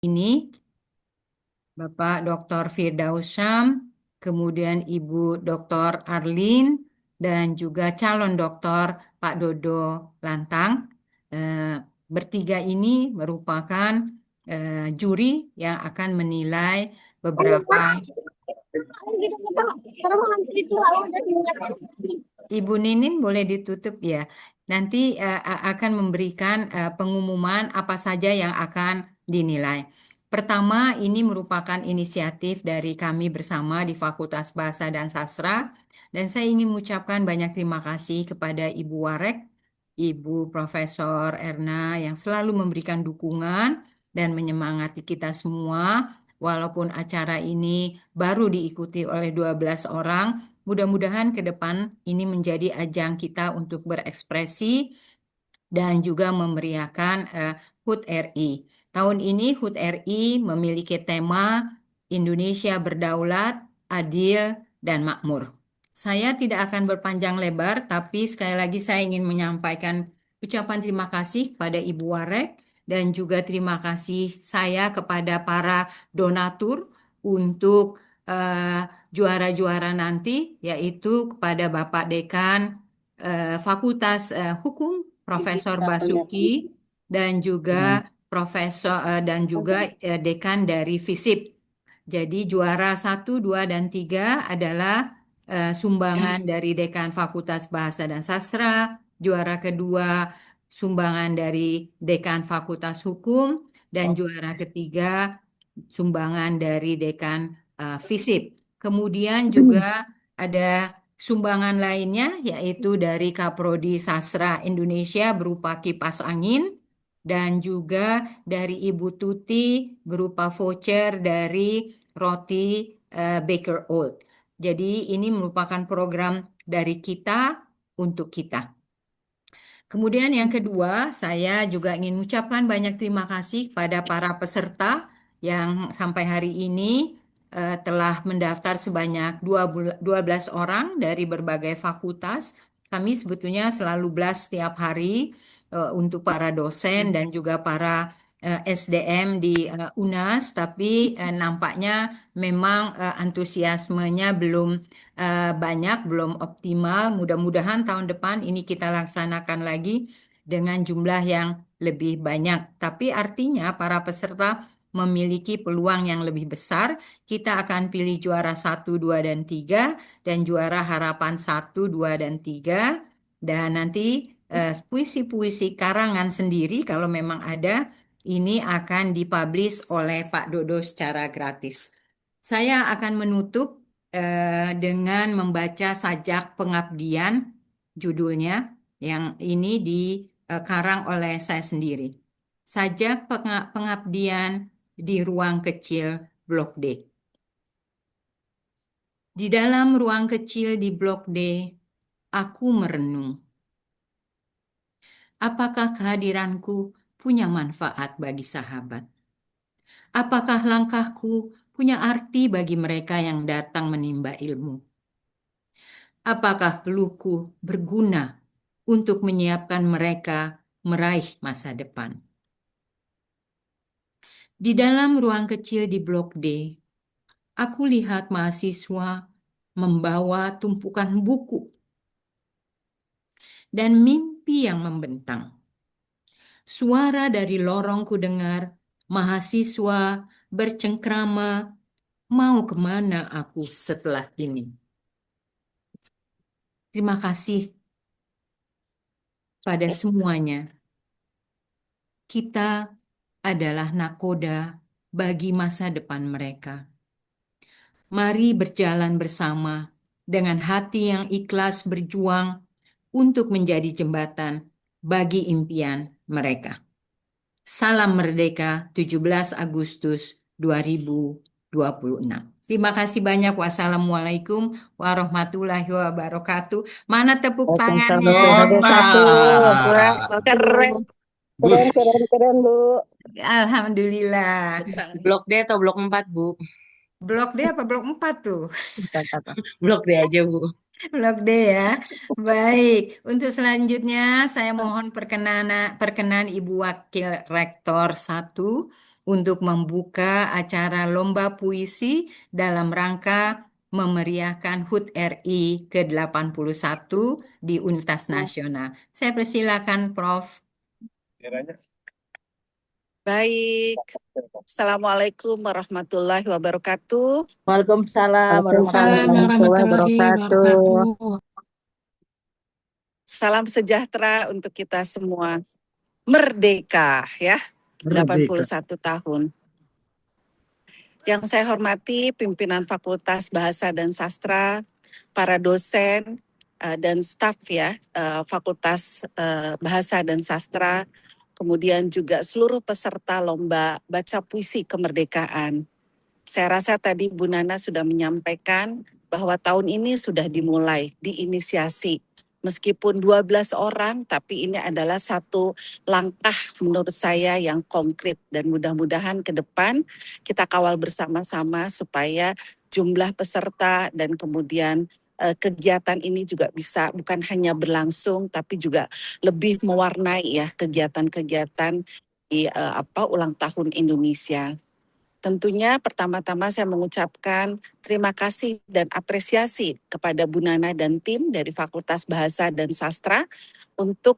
Ini Bapak Dr. Firdaus Syam, kemudian Ibu Dr. Arlin, dan juga calon doktor Pak Dodo Lantang. Bertiga ini merupakan juri yang akan menilai beberapa. Ibu Ninin boleh ditutup ya. Nanti akan memberikan pengumuman apa saja yang akan dinilai. Pertama, ini merupakan inisiatif dari kami bersama di Fakultas Bahasa dan Sastra. Dan saya ingin mengucapkan banyak terima kasih kepada Ibu Warek, Ibu Profesor Erna yang selalu memberikan dukungan dan menyemangati kita semua. Walaupun acara ini baru diikuti oleh 12 orang, mudah-mudahan ke depan ini menjadi ajang kita untuk berekspresi dan juga memeriahkan HUT RI. Tahun ini HUT RI memiliki tema Indonesia Berdaulat, Adil, dan Makmur. Saya tidak akan berpanjang lebar, tapi sekali lagi saya ingin menyampaikan ucapan terima kasih kepada Ibu Warek dan juga terima kasih saya kepada para donatur untuk juara-juara nanti, yaitu kepada Bapak Dekan Fakultas Hukum Profesor Basuki dan juga Dekan dari FISIP. Jadi juara 1, 2, dan 3 adalah sumbangan dari Dekan Fakultas Bahasa dan Sastra, juara kedua sumbangan dari Dekan Fakultas Hukum, dan juara ketiga sumbangan dari Dekan FISIP. Kemudian juga ada sumbangan lainnya yaitu dari Kaprodi Sastra Indonesia berupa kipas angin dan juga dari Ibu Tuti berupa voucher dari roti Baker Old. Jadi ini merupakan program dari kita untuk kita. Kemudian yang kedua, saya juga ingin mengucapkan banyak terima kasih pada para peserta yang sampai hari ini telah mendaftar sebanyak 12 orang dari berbagai fakultas. Kami sebetulnya selalu blast setiap hari untuk para dosen dan juga para SDM di UNAS, tapi nampaknya memang antusiasmenya belum banyak, belum optimal. Mudah-mudahan tahun depan ini kita laksanakan lagi dengan jumlah yang lebih banyak. Tapi artinya para peserta memiliki peluang yang lebih besar. Kita akan pilih juara 1, 2, dan 3 dan juara harapan 1, 2, dan 3. Dan nanti puisi-puisi karangan sendiri kalau memang ada, ini akan dipublish oleh Pak Dodo secara gratis. Saya akan menutup dengan membaca sajak pengabdian judulnya yang ini dikarang oleh saya sendiri. Sajak pengabdian di ruang kecil Blok D. Di dalam ruang kecil di Blok D, aku merenung. Apakah kehadiranku punya manfaat bagi sahabat? Apakah langkahku punya arti bagi mereka yang datang menimba ilmu? Apakah peluku berguna untuk menyiapkan mereka meraih masa depan? Di dalam ruang kecil di Blok D, aku lihat mahasiswa membawa tumpukan buku dan mimpi yang membentang. Suara dari lorong ku dengar, mahasiswa bercengkrama, mau kemana aku setelah ini? Terima kasih pada semuanya. Kita adalah nakoda bagi masa depan mereka. Mari berjalan bersama dengan hati yang ikhlas berjuang untuk menjadi jembatan bagi impian mereka. Salam Merdeka 17 Agustus 2026. Terima kasih banyak. Wassalamualaikum warahmatullahi wabarakatuh. Mana tepuk tangannya? Waalaikumsalam. Ada satu. Wah, Mantap. keren, Bu, keren, keren, keren, Bu. Alhamdulillah. Blok D atau blok 4, Bu? Blok D apa blok 4 tuh? Blok D aja, Bu. Blok D ya. Baik, untuk selanjutnya saya mohon perkenan Ibu Wakil Rektor 1 untuk membuka acara lomba puisi dalam rangka memeriahkan HUT RI ke-81 di Universitas Nasional. Saya persilakan Prof. Baik. Assalamualaikum warahmatullahi wabarakatuh. Waalaikumsalam Waalaikumsalam warahmatullahi warahmatullahi wabarakatuh. wabarakatuh. Salam sejahtera untuk kita semua. Merdeka ya, 81 tahun. Yang saya hormati pimpinan Fakultas Bahasa dan Sastra, para dosen dan staf ya, Fakultas Bahasa dan Sastra, kemudian juga seluruh peserta lomba baca puisi kemerdekaan. Saya rasa tadi Bu Nana sudah menyampaikan bahwa tahun ini sudah dimulai, diinisiasi. Meskipun 12 orang, tapi ini adalah satu langkah menurut saya yang konkret. Dan mudah-mudahan ke depan kita kawal bersama-sama supaya jumlah peserta dan kemudian kegiatan ini juga bisa bukan hanya berlangsung, tapi juga lebih mewarnai ya kegiatan-kegiatan di ulang tahun Indonesia. Tentunya pertama-tama saya mengucapkan terima kasih dan apresiasi kepada Bu Nana dan tim dari Fakultas Bahasa dan Sastra untuk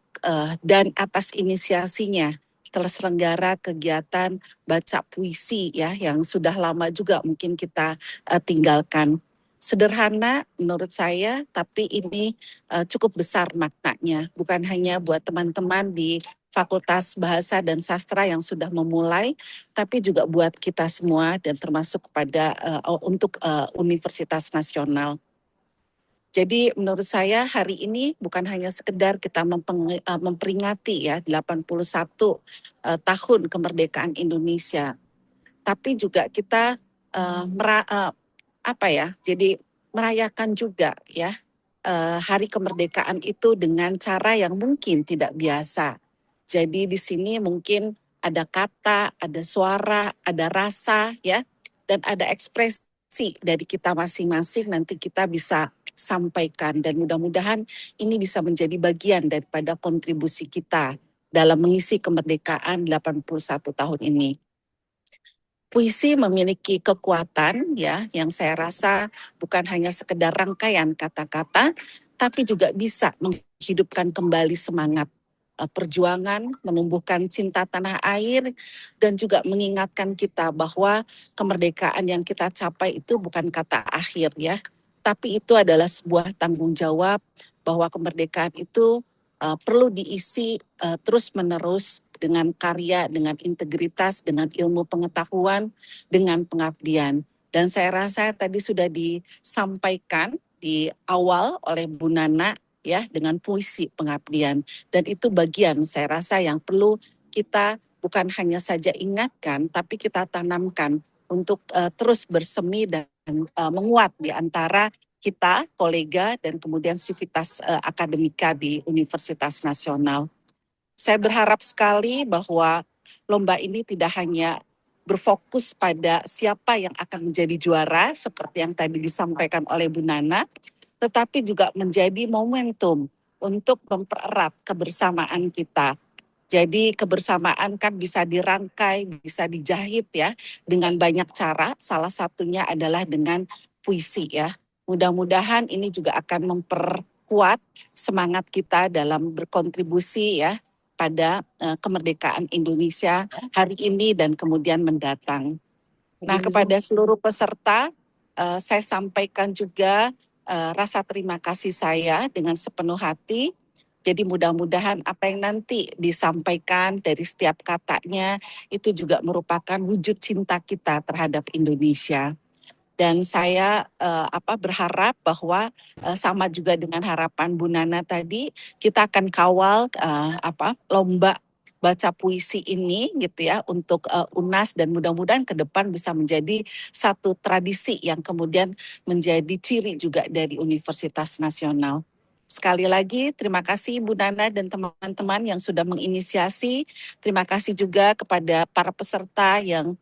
dan atas inisiasinya terselenggara kegiatan baca puisi ya yang sudah lama juga mungkin kita tinggalkan. Sederhana menurut saya, tapi ini cukup besar maknanya. Bukan hanya buat teman-teman di Fakultas Bahasa dan Sastra yang sudah memulai, tapi juga buat kita semua dan termasuk kepada untuk Universitas Nasional. Jadi menurut saya hari ini bukan hanya sekedar kita memperingati ya 81 tahun kemerdekaan Indonesia, tapi juga kita jadi merayakan juga ya hari kemerdekaan itu dengan cara yang mungkin tidak biasa. Jadi di sini mungkin ada kata, ada suara, ada rasa ya, dan ada ekspresi dari kita masing-masing nanti kita bisa sampaikan dan mudah-mudahan ini bisa menjadi bagian daripada kontribusi kita dalam mengisi kemerdekaan 81 tahun ini. Puisi memiliki kekuatan ya yang saya rasa bukan hanya sekedar rangkaian kata-kata tapi juga bisa menghidupkan kembali semangat perjuangan, menumbuhkan cinta tanah air dan juga mengingatkan kita bahwa kemerdekaan yang kita capai itu bukan kata akhir ya, tapi itu adalah sebuah tanggung jawab bahwa kemerdekaan itu perlu diisi terus-menerus dengan karya, dengan integritas, dengan ilmu pengetahuan, dengan pengabdian. Dan saya rasa tadi sudah disampaikan di awal oleh Bu Nana ya dengan puisi pengabdian. Dan itu bagian saya rasa yang perlu kita bukan hanya saja ingatkan, tapi kita tanamkan untuk terus bersemi dan menguat di antara kita, kolega, dan kemudian sivitas akademika di Universitas Nasional. Saya berharap sekali bahwa lomba ini tidak hanya berfokus pada siapa yang akan menjadi juara, seperti yang tadi disampaikan oleh Bu Nana, tetapi juga menjadi momentum untuk mempererat kebersamaan kita. Jadi kebersamaan kan bisa dirangkai, bisa dijahit ya dengan banyak cara, salah satunya adalah dengan puisi ya. Mudah-mudahan ini juga akan memperkuat semangat kita dalam berkontribusi ya pada kemerdekaan Indonesia hari ini dan kemudian mendatang. Nah, kepada seluruh peserta, saya sampaikan juga rasa terima kasih saya dengan sepenuh hati. Jadi mudah-mudahan apa yang nanti disampaikan dari setiap katanya itu juga merupakan wujud cinta kita terhadap Indonesia. Dan saya berharap bahwa sama juga dengan harapan Bu Nana tadi, kita akan kawal lomba baca puisi ini gitu ya untuk UNAS dan mudah-mudahan ke depan bisa menjadi satu tradisi yang kemudian menjadi ciri juga dari Universitas Nasional. Sekali lagi terima kasih Bu Nana dan teman-teman yang sudah menginisiasi. Terima kasih juga kepada para peserta yang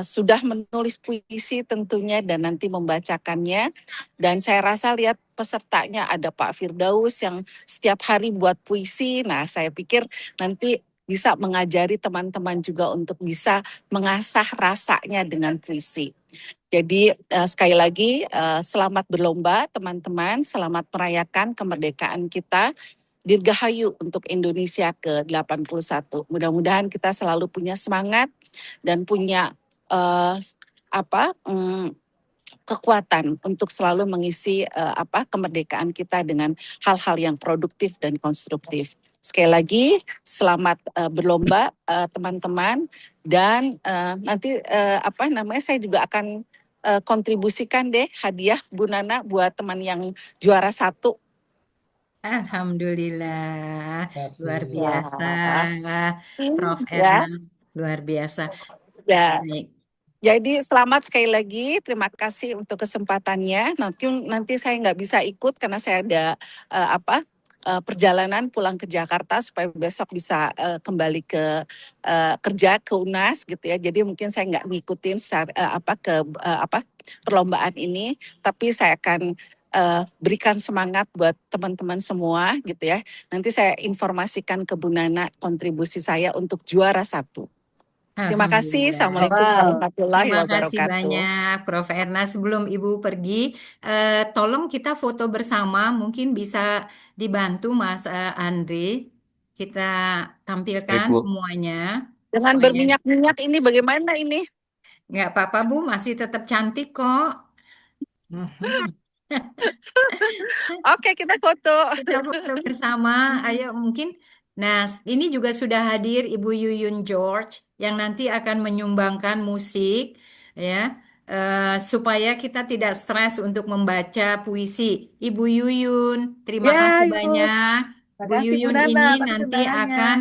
sudah menulis puisi tentunya dan nanti membacakannya. Dan saya rasa lihat pesertanya ada Pak Firdaus yang setiap hari buat puisi. Nah, saya pikir nanti bisa mengajari teman-teman juga untuk bisa mengasah rasanya dengan puisi. Jadi sekali lagi selamat berlomba teman-teman, selamat merayakan kemerdekaan kita. Dirgahayu untuk Indonesia ke-81. Mudah-mudahan kita selalu punya semangat dan punya kekuatan untuk selalu mengisi kemerdekaan kita dengan hal-hal yang produktif dan konstruktif. Sekali lagi, selamat berlomba teman-teman, dan nanti saya juga akan kontribusikan deh hadiah Bu Nana buat teman yang juara 1. Alhamdulillah, luar biasa, Prof. Ya, Erna, luar biasa. ya. Baik. Jadi selamat sekali lagi, terima kasih untuk kesempatannya. Nanti saya nggak bisa ikut karena saya ada perjalanan pulang ke Jakarta supaya besok bisa kembali ke kerja ke UNAS gitu ya. Jadi mungkin saya nggak ngikutin perlombaan ini, tapi saya akan berikan semangat buat teman-teman semua gitu ya. Nanti saya informasikan ke Bu Nana kontribusi saya untuk juara 1. Terima kasih. Alhamdulillah. Assalamualaikum warahmatullahi Terima kasih wabarakatuh. banyak, Prof. Erna. Sebelum Ibu pergi, tolong kita foto bersama. Mungkin bisa dibantu Mas Andri. Kita Baik, tampilkan Bu. semuanya. Dengan Supaya berminyak-minyak ini bagaimana ini? nggak apa-apa, Bu. Masih tetap cantik kok. Oke, kita foto. Kita foto bersama. Ayo mungkin. Nah, ini juga sudah hadir Ibu Yuyun George yang nanti akan menyumbangkan musik ya. Supaya kita tidak stres untuk membaca puisi. Ibu Yuyun, terima kasih Ya, Ibu. banyak. Terima Bu kasih Bu Yuyun Nana ini atas nanti undangannya. akan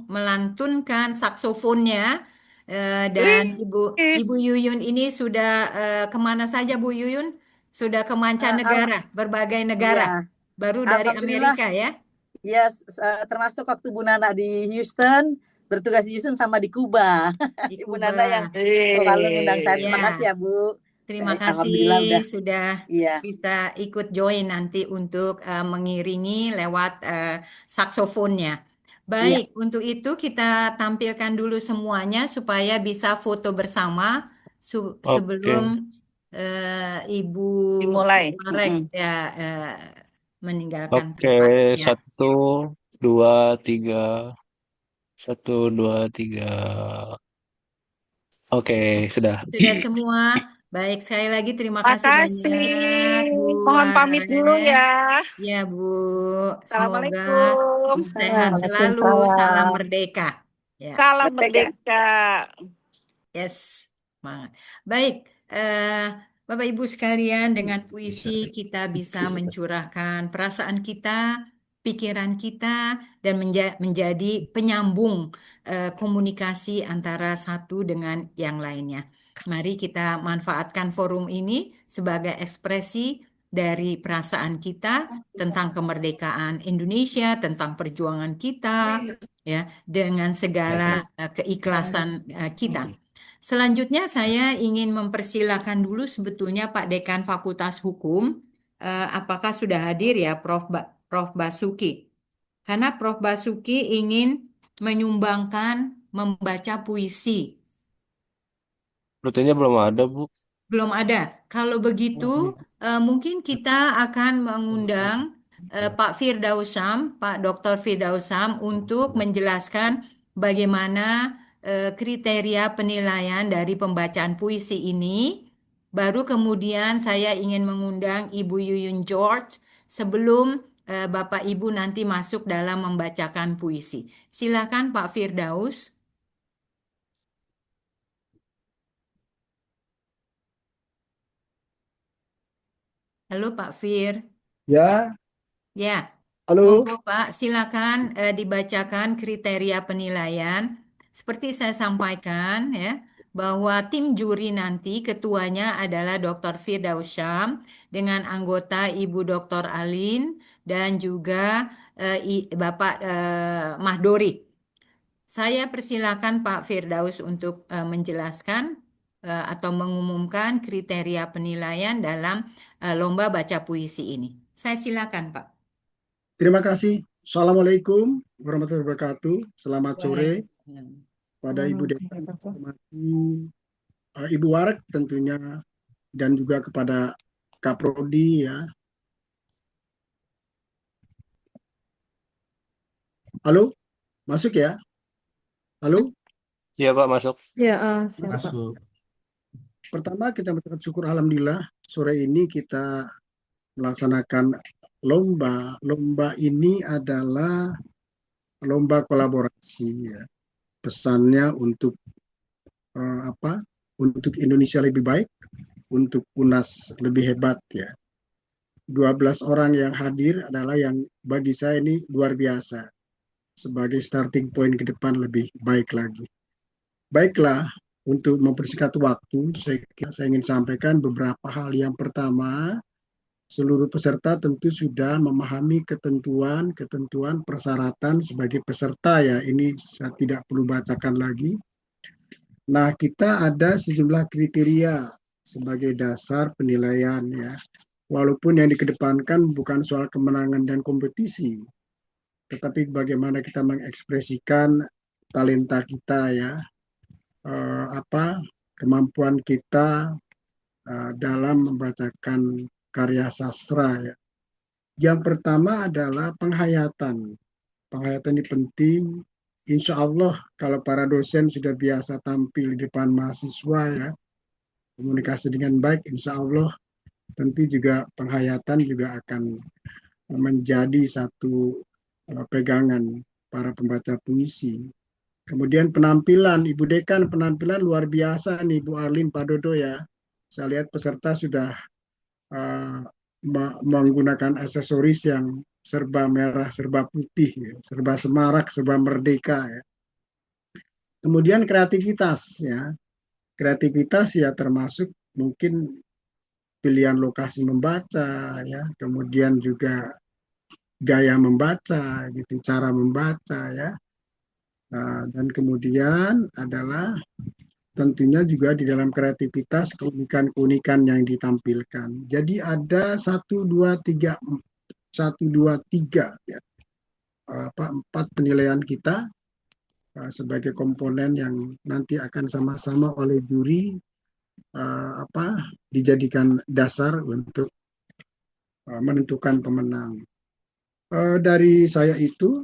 melantunkan saksofonnya. Dan Ibu Yuyun ini sudah kemana saja Bu Yuyun? Sudah ke mancanegara, berbagai negara. Iya, Baru dari Alhamdulillah. Amerika ya. Ya, termasuk waktu Bu Nana di Houston, bertugas di Houston sama di Kuba. Di Ibu Nana yang Kuba. selalu ngundang saya. Terima kasih Ya, ya, Bu. terima kasih Alhamdulillah udah. sudah Iya. bisa ikut join nanti untuk mengiringi lewat saksofonnya. Iya. Baik, untuk itu kita tampilkan dulu semuanya supaya bisa foto bersama sebelum Oke. Ibu Dimulai. Marek ya meninggalkan Oke, tempat. Ya. 1, 2, 3. 1, 2, 3. Oke, sudah. Sudah semua. Baik, sekali lagi terima kasih banyak, Bu Makasih. Mohon pamit dulu Wareh. ya. Ya, Bu. Semoga Assalamualaikum. sehat selalu. Salam merdeka. Ya, Salam merdeka. yes. Semangat. Baik, Bapak Ibu sekalian, dengan puisi kita bisa mencurahkan perasaan kita, pikiran kita, dan menjadi penyambung komunikasi antara satu dengan yang lainnya. Mari kita manfaatkan forum ini sebagai ekspresi dari perasaan kita tentang kemerdekaan Indonesia, tentang perjuangan kita, ya, dengan segala keikhlasan kita. Selanjutnya saya ingin mempersilahkan dulu sebetulnya Pak Dekan Fakultas Hukum, apakah sudah hadir ya Prof. Basuki? Karena Prof. Basuki ingin menyumbangkan membaca puisi. Rutenya belum ada, Bu. Belum ada. Kalau begitu, mungkin kita akan mengundang Pak Firdausam, Pak Dr. Firdausam untuk menjelaskan bagaimana kriteria penilaian dari pembacaan puisi ini. Baru kemudian saya ingin mengundang Ibu Yuyun George sebelum Bapak Ibu nanti masuk dalam membacakan puisi. Silakan Pak Firdaus. Halo Pak Fir. Ya, Ya, halo. monggo Pak, silakan dibacakan kriteria penilaian. Seperti saya sampaikan ya, bahwa tim juri nanti ketuanya adalah Dr. Firdaus Syam dengan anggota Ibu Dr. Alin dan juga Bapak Mahdori. Saya persilakan Pak Firdaus untuk menjelaskan atau mengumumkan kriteria penilaian dalam lomba baca puisi ini. Saya silakan Pak. Terima kasih Assalamualaikum warahmatullahi wabarakatuh. Selamat sore Waalaikumsalam. pada Ibu Deka, Ibu Warek tentunya, dan juga kepada Kak Prodi ya. Halo, masuk ya? Halo, Iya Pak, masuk. Ya, siap Pak. masuk. Pertama kita mengucapkan syukur alhamdulillah sore ini kita melaksanakan lomba. Lomba ini adalah lomba kolaborasi ya. Pesannya untuk apa? Untuk Indonesia lebih baik, untuk UNAS lebih hebat ya. 12 orang yang hadir adalah yang bagi saya ini luar biasa. Sebagai starting point ke depan lebih baik lagi. Baiklah, untuk mempersingkat waktu, saya ingin sampaikan beberapa hal. Yang pertama, seluruh peserta tentu sudah memahami ketentuan persyaratan sebagai peserta ya. Ini saya tidak perlu bacakan lagi. Nah, kita ada sejumlah kriteria sebagai dasar penilaian ya. Walaupun yang dikedepankan bukan soal kemenangan dan kompetisi, tetapi bagaimana kita mengekspresikan talenta kita ya, kemampuan kita dalam membacakan karya sastra ya. Yang pertama adalah penghayatan. Penghayatan ini penting. Insya Allah kalau para dosen sudah biasa tampil di depan mahasiswa ya, komunikasi dengan baik, insya Allah tentu juga penghayatan juga akan menjadi satu pegangan para pembaca puisi. Kemudian penampilan, Ibu Dekan penampilan luar biasa nih Bu Arlin, Pak Dodo ya. Saya lihat peserta sudah menggunakan aksesoris yang serba merah, serba putih, ya. Serba semarak, serba merdeka ya. Kemudian kreativitas ya. Kreativitas ya termasuk mungkin pilihan lokasi membaca ya, kemudian juga gaya membaca gitu, cara membaca ya. Dan kemudian adalah tentunya juga di dalam kreativitas keunikan-keunikan yang ditampilkan. Jadi ada 1, 2, 3 ya. 4 penilaian kita sebagai komponen yang nanti akan sama-sama oleh juri dijadikan dasar untuk menentukan pemenang. Dari saya itu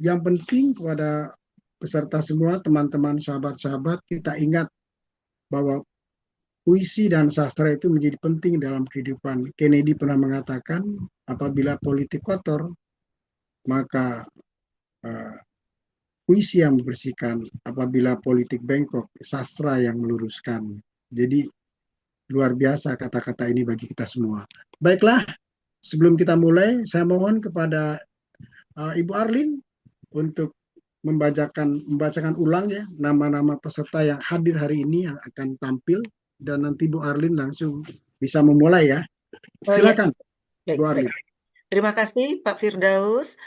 yang penting kepada peserta semua, teman-teman, sahabat-sahabat, kita ingat bahwa puisi dan sastra itu menjadi penting dalam kehidupan. Kennedy pernah mengatakan, apabila politik kotor, maka puisi yang membersihkan, apabila politik bengkok, sastra yang meluruskan. Jadi luar biasa kata-kata ini bagi kita semua. Baiklah, sebelum kita mulai, saya mohon kepada Ibu Arlin untuk membacakan ulang ya nama-nama peserta yang hadir hari ini yang akan tampil, dan nanti Bu Arlin langsung bisa memulai ya. Silakan Baik, Bu Arlin. Terima kasih Pak Firdaus.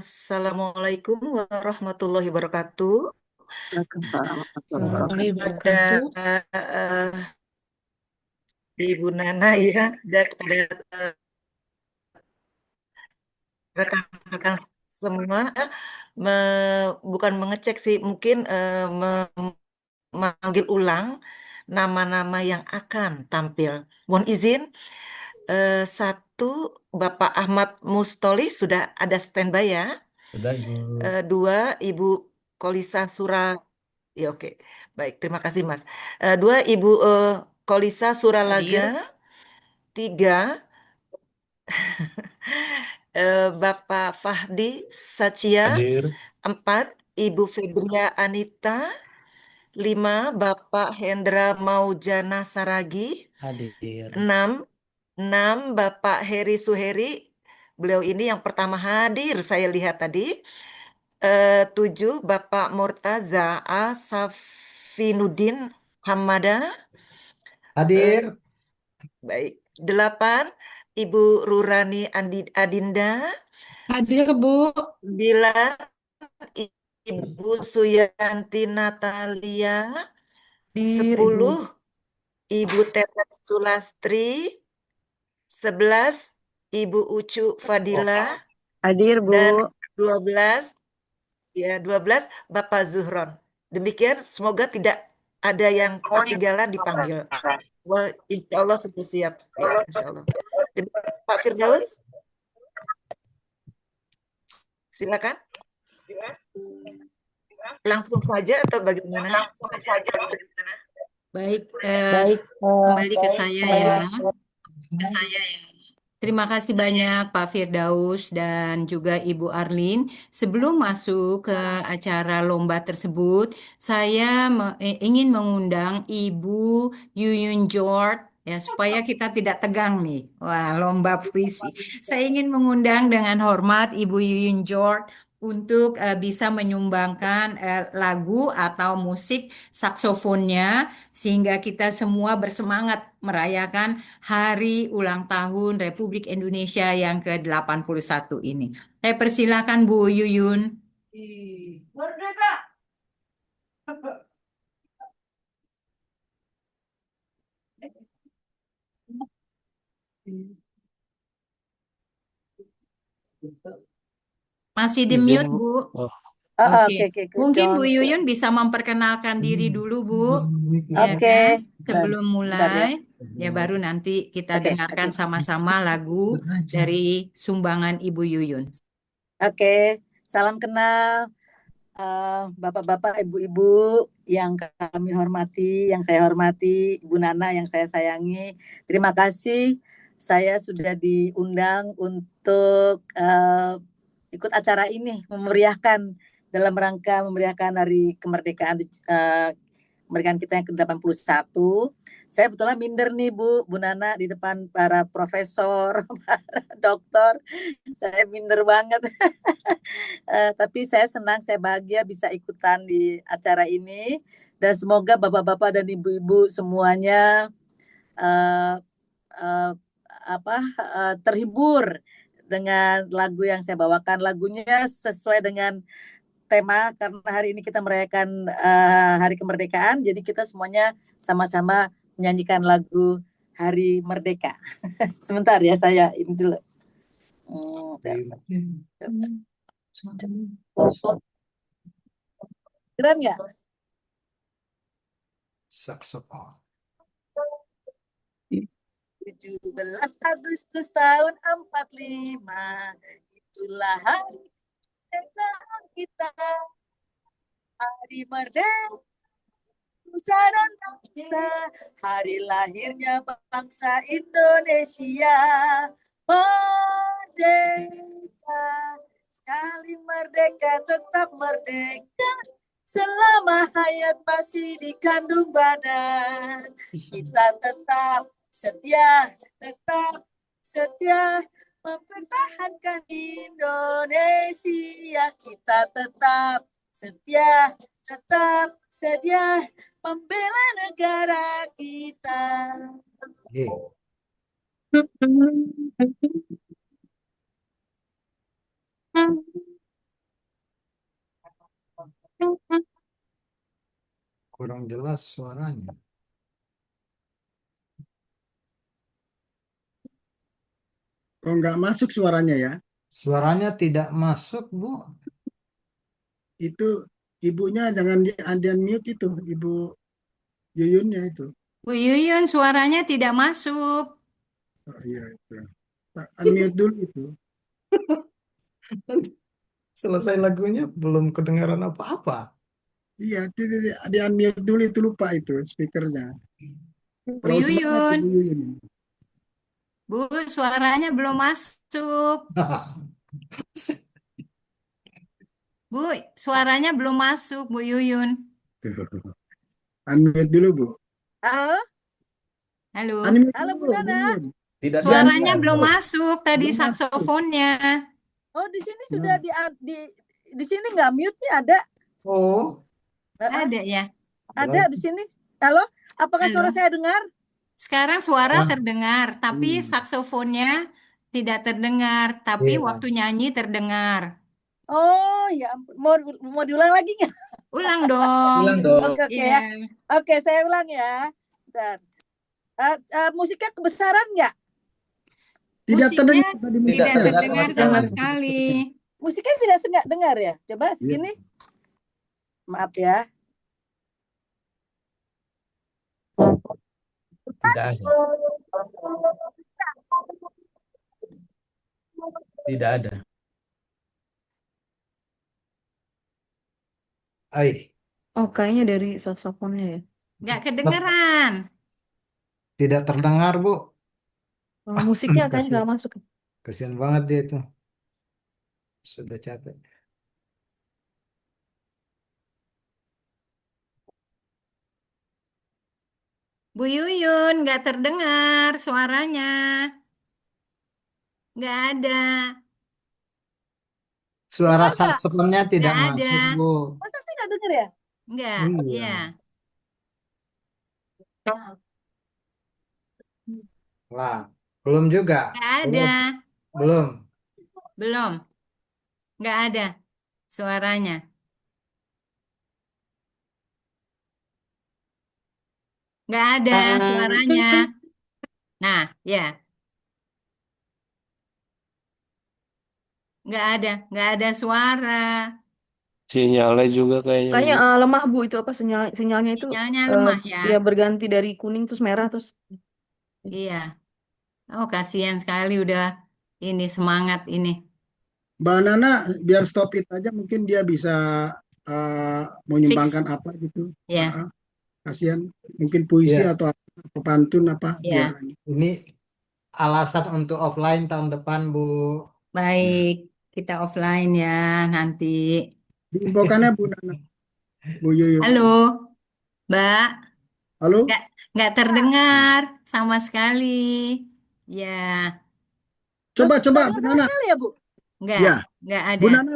Assalamualaikum warahmatullahi wabarakatuh. Waalaikumsalam Warahmatullahi Kepada wabarakatuh. Ibu Nana ya, dan kepada rekan-rekan semua, bukan mengecek sih, mungkin memanggil ulang nama-nama yang akan tampil. Mohon izin, 1 Bapak Ahmad Mustoli sudah ada standby ya. Sudah, Ibu. 2 Ibu Kolisa ya oke. Baik, terima kasih Mas. 2 Ibu Kolisa Suralaga. 3 Bapak Fahdi Satya. Hadir. 4 Ibu Febria Anita. 5 Bapak Hendra Maujana Saragi. Hadir. 6 Bapak Heri Suheri. Beliau ini yang pertama hadir saya lihat tadi. 7 Bapak Murtaza Asafinuddin Hamada. Hadir. Baik. 8 Ibu Rurani Adinda. Hadir, Bu. 9 Ibu Suyanti Natalia. 10 Ibu Tetet Sulastri. 11 Ibu Ucu Fadila. Hadir, Dan Bu. 12, ya 12 Bapak Zuhron. Demikian, semoga tidak ada yang ketinggalan dipanggil. Wah, insya Allah sudah siap. Ya, insya Allah. Demikian, Pak Firdaus, silakan. Langsung saja atau bagaimana? Baik, Baik, kembali ke saya ya. Terima kasih banyak Pak Firdaus dan juga Ibu Arlin. Sebelum masuk ke acara lomba tersebut, saya ingin mengundang Ibu Yuyun George ya supaya kita tidak tegang nih. Wah, lomba puisi. Saya ingin mengundang dengan hormat Ibu Yuyun George untuk bisa menyumbangkan lagu atau musik saksofonnya sehingga kita semua bersemangat merayakan Hari Ulang Tahun Republik Indonesia yang ke-81 ini. Saya persilakan Bu Yuyun. Merdeka! Masih di Izin, mute, Bu. Bu. Oh, Oke. Oke, Mungkin Bu John. Yuyun bisa memperkenalkan diri dulu, Bu. Ya Oke, kan? bentar, Sebelum bentar ya. mulai, ya baru nanti kita Oke, dengarkan oke. sama-sama lagu dari sumbangan Ibu Yuyun. Oke, salam kenal Bapak-bapak, Ibu-ibu yang kami hormati, yang saya hormati, Ibu Nana yang saya sayangi. Terima kasih saya sudah diundang untuk ikut acara ini, memeriahkan dalam rangka memeriahkan Hari Kemerdekaan kemerdekaan kita yang ke-81. Saya betulnya minder nih Bu Nana di depan para profesor, para dokter. Saya minder banget. Tapi saya senang, saya bahagia bisa ikutan di acara ini dan semoga bapak-bapak dan ibu-ibu semuanya terhibur dengan lagu yang saya bawakan. Lagunya sesuai dengan tema karena hari ini kita merayakan Hari Kemerdekaan, jadi kita semuanya sama-sama menyanyikan lagu Hari Merdeka. Sebentar ya, saya ini dulu. Keren nggak? saksofon. 17 Agustus tahun 45, itulah hari kemerdekaan kita. Hari merdeka Nusa dan bangsa, hari lahirnya bangsa Indonesia. Merdeka, sekali merdeka tetap merdeka. Selama hayat masih di kandung badan, kita tetap setia mempertahankan Indonesia. Kita tetap setia membela negara kita. Kurang jelas suaranya. Kok nggak masuk suaranya ya? Suaranya tidak masuk, Bu. Itu ibunya jangan di unmute itu, Ibu Yuyunnya itu. Bu Yuyun suaranya tidak masuk. Oh iya itu. Unmute dulu itu. Selesai lagunya belum kedengaran apa-apa. Iya, di unmute dulu itu, lupa itu speakernya. Bu Terlalu semangat Yuyun, Ibu Yuyun. Bu suaranya belum masuk. Bu, suaranya belum masuk, Bu Yuyun. Unmute dulu, Bu. Halo, Halo. Unmute halo Bu dulu, Bu Nana. Yuyun. Tidak Suaranya diangkat. belum masuk tadi Belum masuk. saksofonnya. Oh, di sini sudah di sini nggak mute nih, ada. Oh, Ada ya. Ada di sini. Halo, apakah suara Halo. saya dengar? Sekarang suara Ah. terdengar, tapi saksofonnya tidak terdengar, tapi Iya. waktu nyanyi terdengar. Oh, ya ampun. Mau diulang lagi nggak? Ulang dong. Ulang dong. Oke Iya. ya. Oke, saya ulang ya. Bentar. Musiknya kebesaran nggak? Tidak Musiknya terdengar tadi Tidak tidak musiknya. terdengar sama terdengar sama sekali. sekali. Musiknya tidak dengar ya? Coba Iya. segini. Maaf ya. Tidak ada. Tidak ada. Ai, Oh, kayaknya dari saksofonnya ya. Nggak kedengeran. tidak terdengar, Bu. Oh, musiknya kayaknya Kasihan, nggak masuk. kasihan banget dia itu. Sudah capek. Bu Yuyun, nggak terdengar suaranya. Nggak ada. Suara Gimana? saksofonnya tidak Nggak ada. masuk, Bu. Masa sih nggak denger ya? Nggak, Iya. iya. Lah, belum juga. Nggak ada. Belum. Belum. Belum. Nggak ada suaranya. Nggak ada suaranya. Nah, ya. Nggak ada suara. Sinyalnya juga kayaknya Kayaknya Bu. lemah Bu itu apa sinyalnya itu Sinyalnya lemah ya. ya berganti dari kuning terus merah terus. Iya. Oh, kasihan sekali udah ini semangat ini. Mbak Nana, biar stop it aja mungkin dia bisa mau Fix. nyumbangkan apa gitu. Ya, Kasihan. Mungkin puisi Iya, atau apa, pantun apa ya. biar ini alasan untuk offline tahun depan, Bu. Baik. Kita offline ya nanti. diinfokannya Bu Nana, Bu Yuyun. Halo, Mbak. Halo? Nggak, nggak terdengar sama sekali. Ya, Coba Nggak Bu dengar sama Nana. sekali ya, Bu? nggak, Ya, nggak Bu ada. Nana,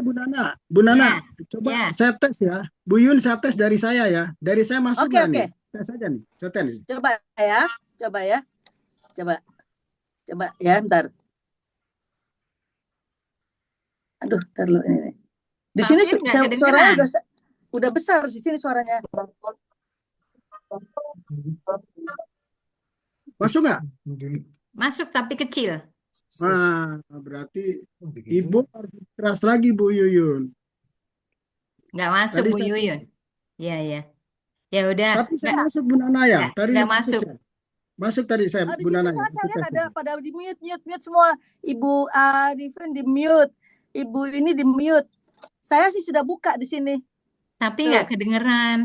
Bu Nana, Ya, coba ya. saya tes ya. Bu Yun saya tes dari saya ya. Dari saya masuk Oke, nggak oke. nih? Tes aja nih. Saya tes nih. Coba ya. Coba ya. Coba. Coba ya, bentar. Aduh, ntar lu ini. Di Pak sini Fir nggak suaranya kedengeran. udah besar di sini suaranya. Masuk nggak? Masuk tapi kecil. Nah, berarti Ibu harus keras lagi Bu Yuyun. Nggak masuk Tadi Bu saya Yuyun. Ya, ya. Ya udah. tapi saya Nggak, masuk Bu Nana ya. Tadi nggak masuk masuk. ya. Masuk tadi saya Oh, di Bu situ Nana ya. saya Itu lihat tesnya. pada di mute semua. Ibu Arifin di mute. Ibu ini di mute. Saya sih sudah buka di sini. Tapi Tuh. nggak kedengeran.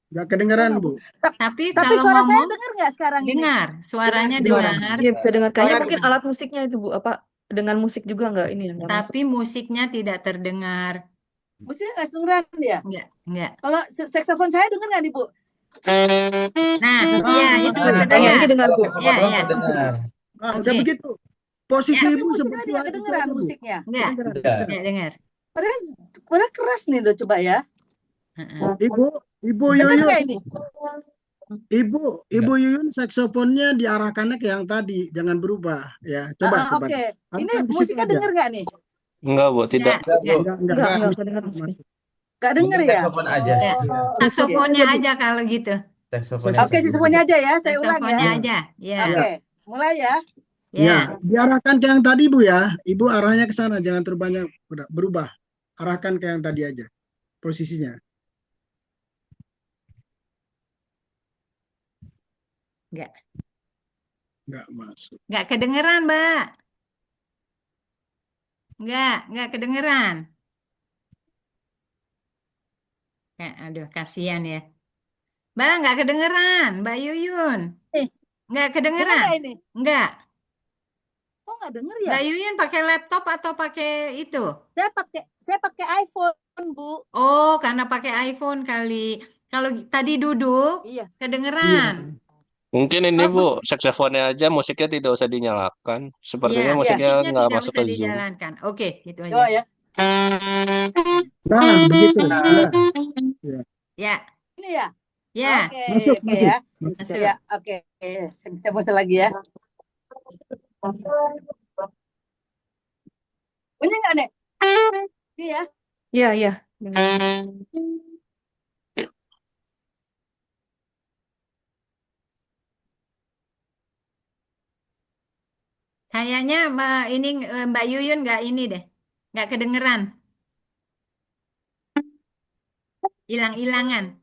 Nggak kedengeran Bu. Tapi Tapi kalau suara saya ngomong dengar nggak sekarang ini? dengar. Suaranya Dengar. dengar. Iya bisa dengar. Kayaknya Suara mungkin dengar. alat musiknya itu Bu apa dengan musik juga nggak ini yang nggak masuk. Tapi musiknya tidak terdengar. Musiknya nggak kedengeran ya? Enggak. Kalau saksofon saya dengar nggak nih, Bu? Nah, ya itu Nah, terdengar. kayaknya ini dengar Bu. Ya, ya. Dengar. Nah, Oke. udah begitu. Posisi Tapi Ibu musiknya seperti tadi nggak itu kedengeran aja, Bu. musiknya. Enggak, Tidak. enggak dengar. Padahal keras nih loh, coba ya. Heeh. Ibu Dengar Yuyun, nggak ini? Ibu Yuyun saksofonnya diarahkannya ke yang tadi, jangan berubah ya. Coba coba. Oke. Ini Arahkan ke situ musiknya aja. dengar nggak nih? Enggak Bu, tidak. Enggak. Enggak Enggak musik kedengar masuk. musiknya. Nggak dengar Mungkin ya? saxophone aja. Enggak. Oh, Saksofonnya Aja, Bu. aja kalau gitu. Saxophone Oke, saja. semuanya aja ya. Saya ulang ya. Saksofonnya aja. Ya. Oke, mulai ya. Ya. Ya, diarahkan ke yang tadi Bu ya. Ibu arahnya ke sana, jangan terlalu banyak berubah. Arahkan ke yang tadi aja posisinya. Enggak masuk. Enggak kedengeran, Mbak. Enggak kedengeran. Ya, aduh, kasihan ya. Mbak, enggak kedengeran, Mbak Yuyun. Enggak Dengar kedengeran. nggak ini? Enggak. Oh, nggak dengar ya? Mbak Yuyun pakai laptop atau pakai itu? Saya pakai iPhone, Bu. Oh, karena pakai iPhone kali. Kalau tadi duduk, Iya. kedengeran. Mungkin ini Bu, saksofonnya aja musiknya tidak usah dinyalakan. Sepertinya Iya, musiknya musiknya nggak tidak masuk usah ke Zoom. dijalankan. Oke, itu Coba aja. ya. Nah, begitu. Ya. Ya, Ini ya. ya, Oke, Masuk, oke ya. masuk. Ya, oke. Saya mulai lagi ya. Bunyi nggak nih? Iya. Iya, iya. Dengar. Kayaknya ini Mbak Yuyun nggak ini deh, nggak kedengeran, hilang-hilangan.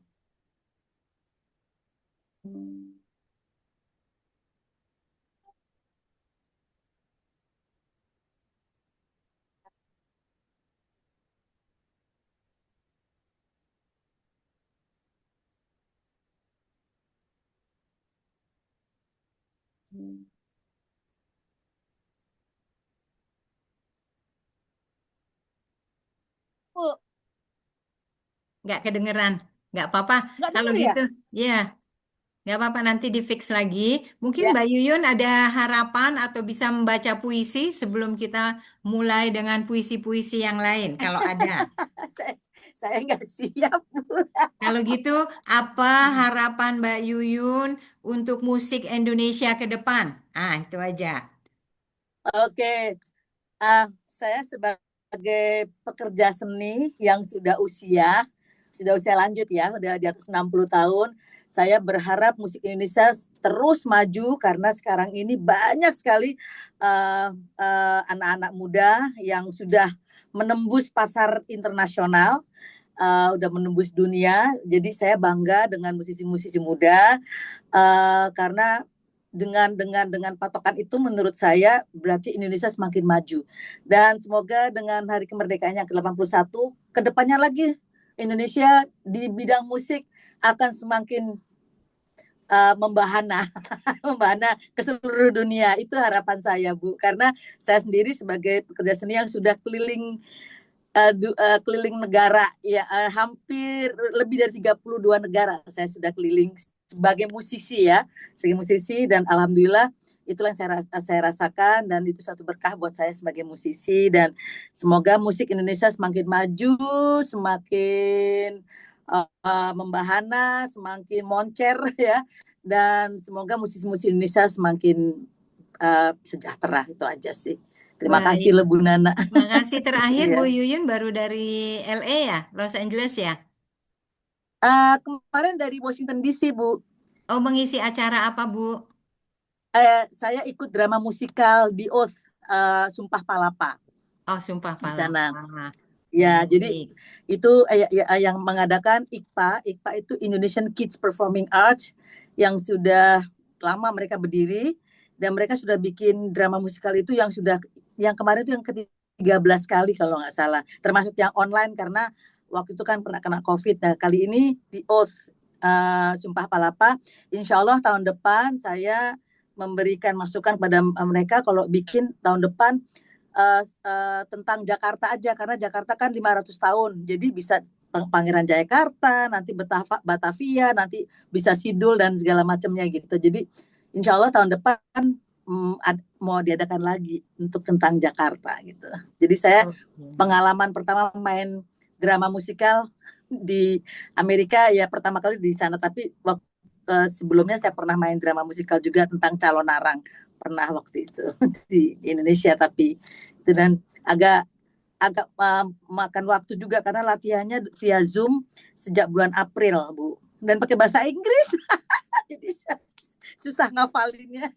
Bu, Nggak kedengeran, nggak apa-apa. nggak Kalau denger ya? gitu, ya nggak apa-apa nanti di fix lagi. Mungkin Ya, Mbak Yuyun ada harapan atau bisa membaca puisi sebelum kita mulai dengan puisi-puisi yang lain, kalau ada. saya, saya nggak siap, Bu. Kalau gitu, apa harapan Mbak Yuyun untuk musik Indonesia ke depan? Ah, itu aja. Oke, saya sebagai pekerja seni yang sudah usia lanjut ya, udah di atas 60 tahun, saya berharap musik Indonesia terus maju karena sekarang ini banyak sekali anak-anak muda yang sudah menembus pasar internasional, udah menembus dunia. Jadi saya bangga dengan musisi-musisi muda karena dengan patokan itu menurut saya berarti Indonesia semakin maju. Dan semoga dengan hari kemerdekaan yang ke-81 kedepannya lagi Indonesia di bidang musik akan semakin membahana membahana ke seluruh dunia. Itu harapan saya, Bu, karena saya sendiri sebagai pekerja seni yang sudah keliling negara ya, hampir lebih dari 32 negara saya sudah keliling sebagai musisi ya, sebagai musisi, dan alhamdulillah itulah yang saya rasakan, dan itu satu berkah buat saya sebagai musisi. Dan semoga musik Indonesia semakin maju, semakin membahana, semakin moncer ya, dan semoga musisi-musisi Indonesia semakin sejahtera. Itu aja sih. Terima kasih Baik. loh Bu Nana. Terima kasih. Terakhir Bu Iya. Yuyun baru dari LA ya, Los Angeles ya. Kemarin dari Washington DC, Bu. Oh, mengisi acara apa, Bu? Saya ikut drama musikal The Oath, Sumpah Palapa Oh, Sumpah di sana. Palapa. Ya, jadi Baik. itu yang mengadakan IKPA. IKPA itu Indonesian Kids Performing Arts, yang sudah lama mereka berdiri, dan mereka sudah bikin drama musikal itu yang kemarin itu yang ke-13 kali kalau nggak salah, termasuk yang online karena waktu itu kan pernah kena COVID. Nah, kali ini The Oath, Sumpah Palapa. Insya Allah tahun depan saya memberikan masukan pada mereka kalau bikin tahun depan tentang Jakarta aja, karena Jakarta kan 500 tahun. Jadi bisa Pangeran Jayakarta, nanti Batavia, nanti bisa Sidul dan segala macamnya gitu. Jadi insya Allah tahun depan mau diadakan lagi untuk tentang Jakarta gitu. Jadi saya pengalaman pertama main drama musikal di Amerika ya pertama kali di sana, tapi sebelumnya saya pernah main drama musikal juga tentang Calon Arang, pernah waktu itu di Indonesia, tapi itu dan agak makan waktu juga karena latihannya via Zoom sejak bulan April, Bu, dan pakai bahasa Inggris. Jadi susah ngapalinnya.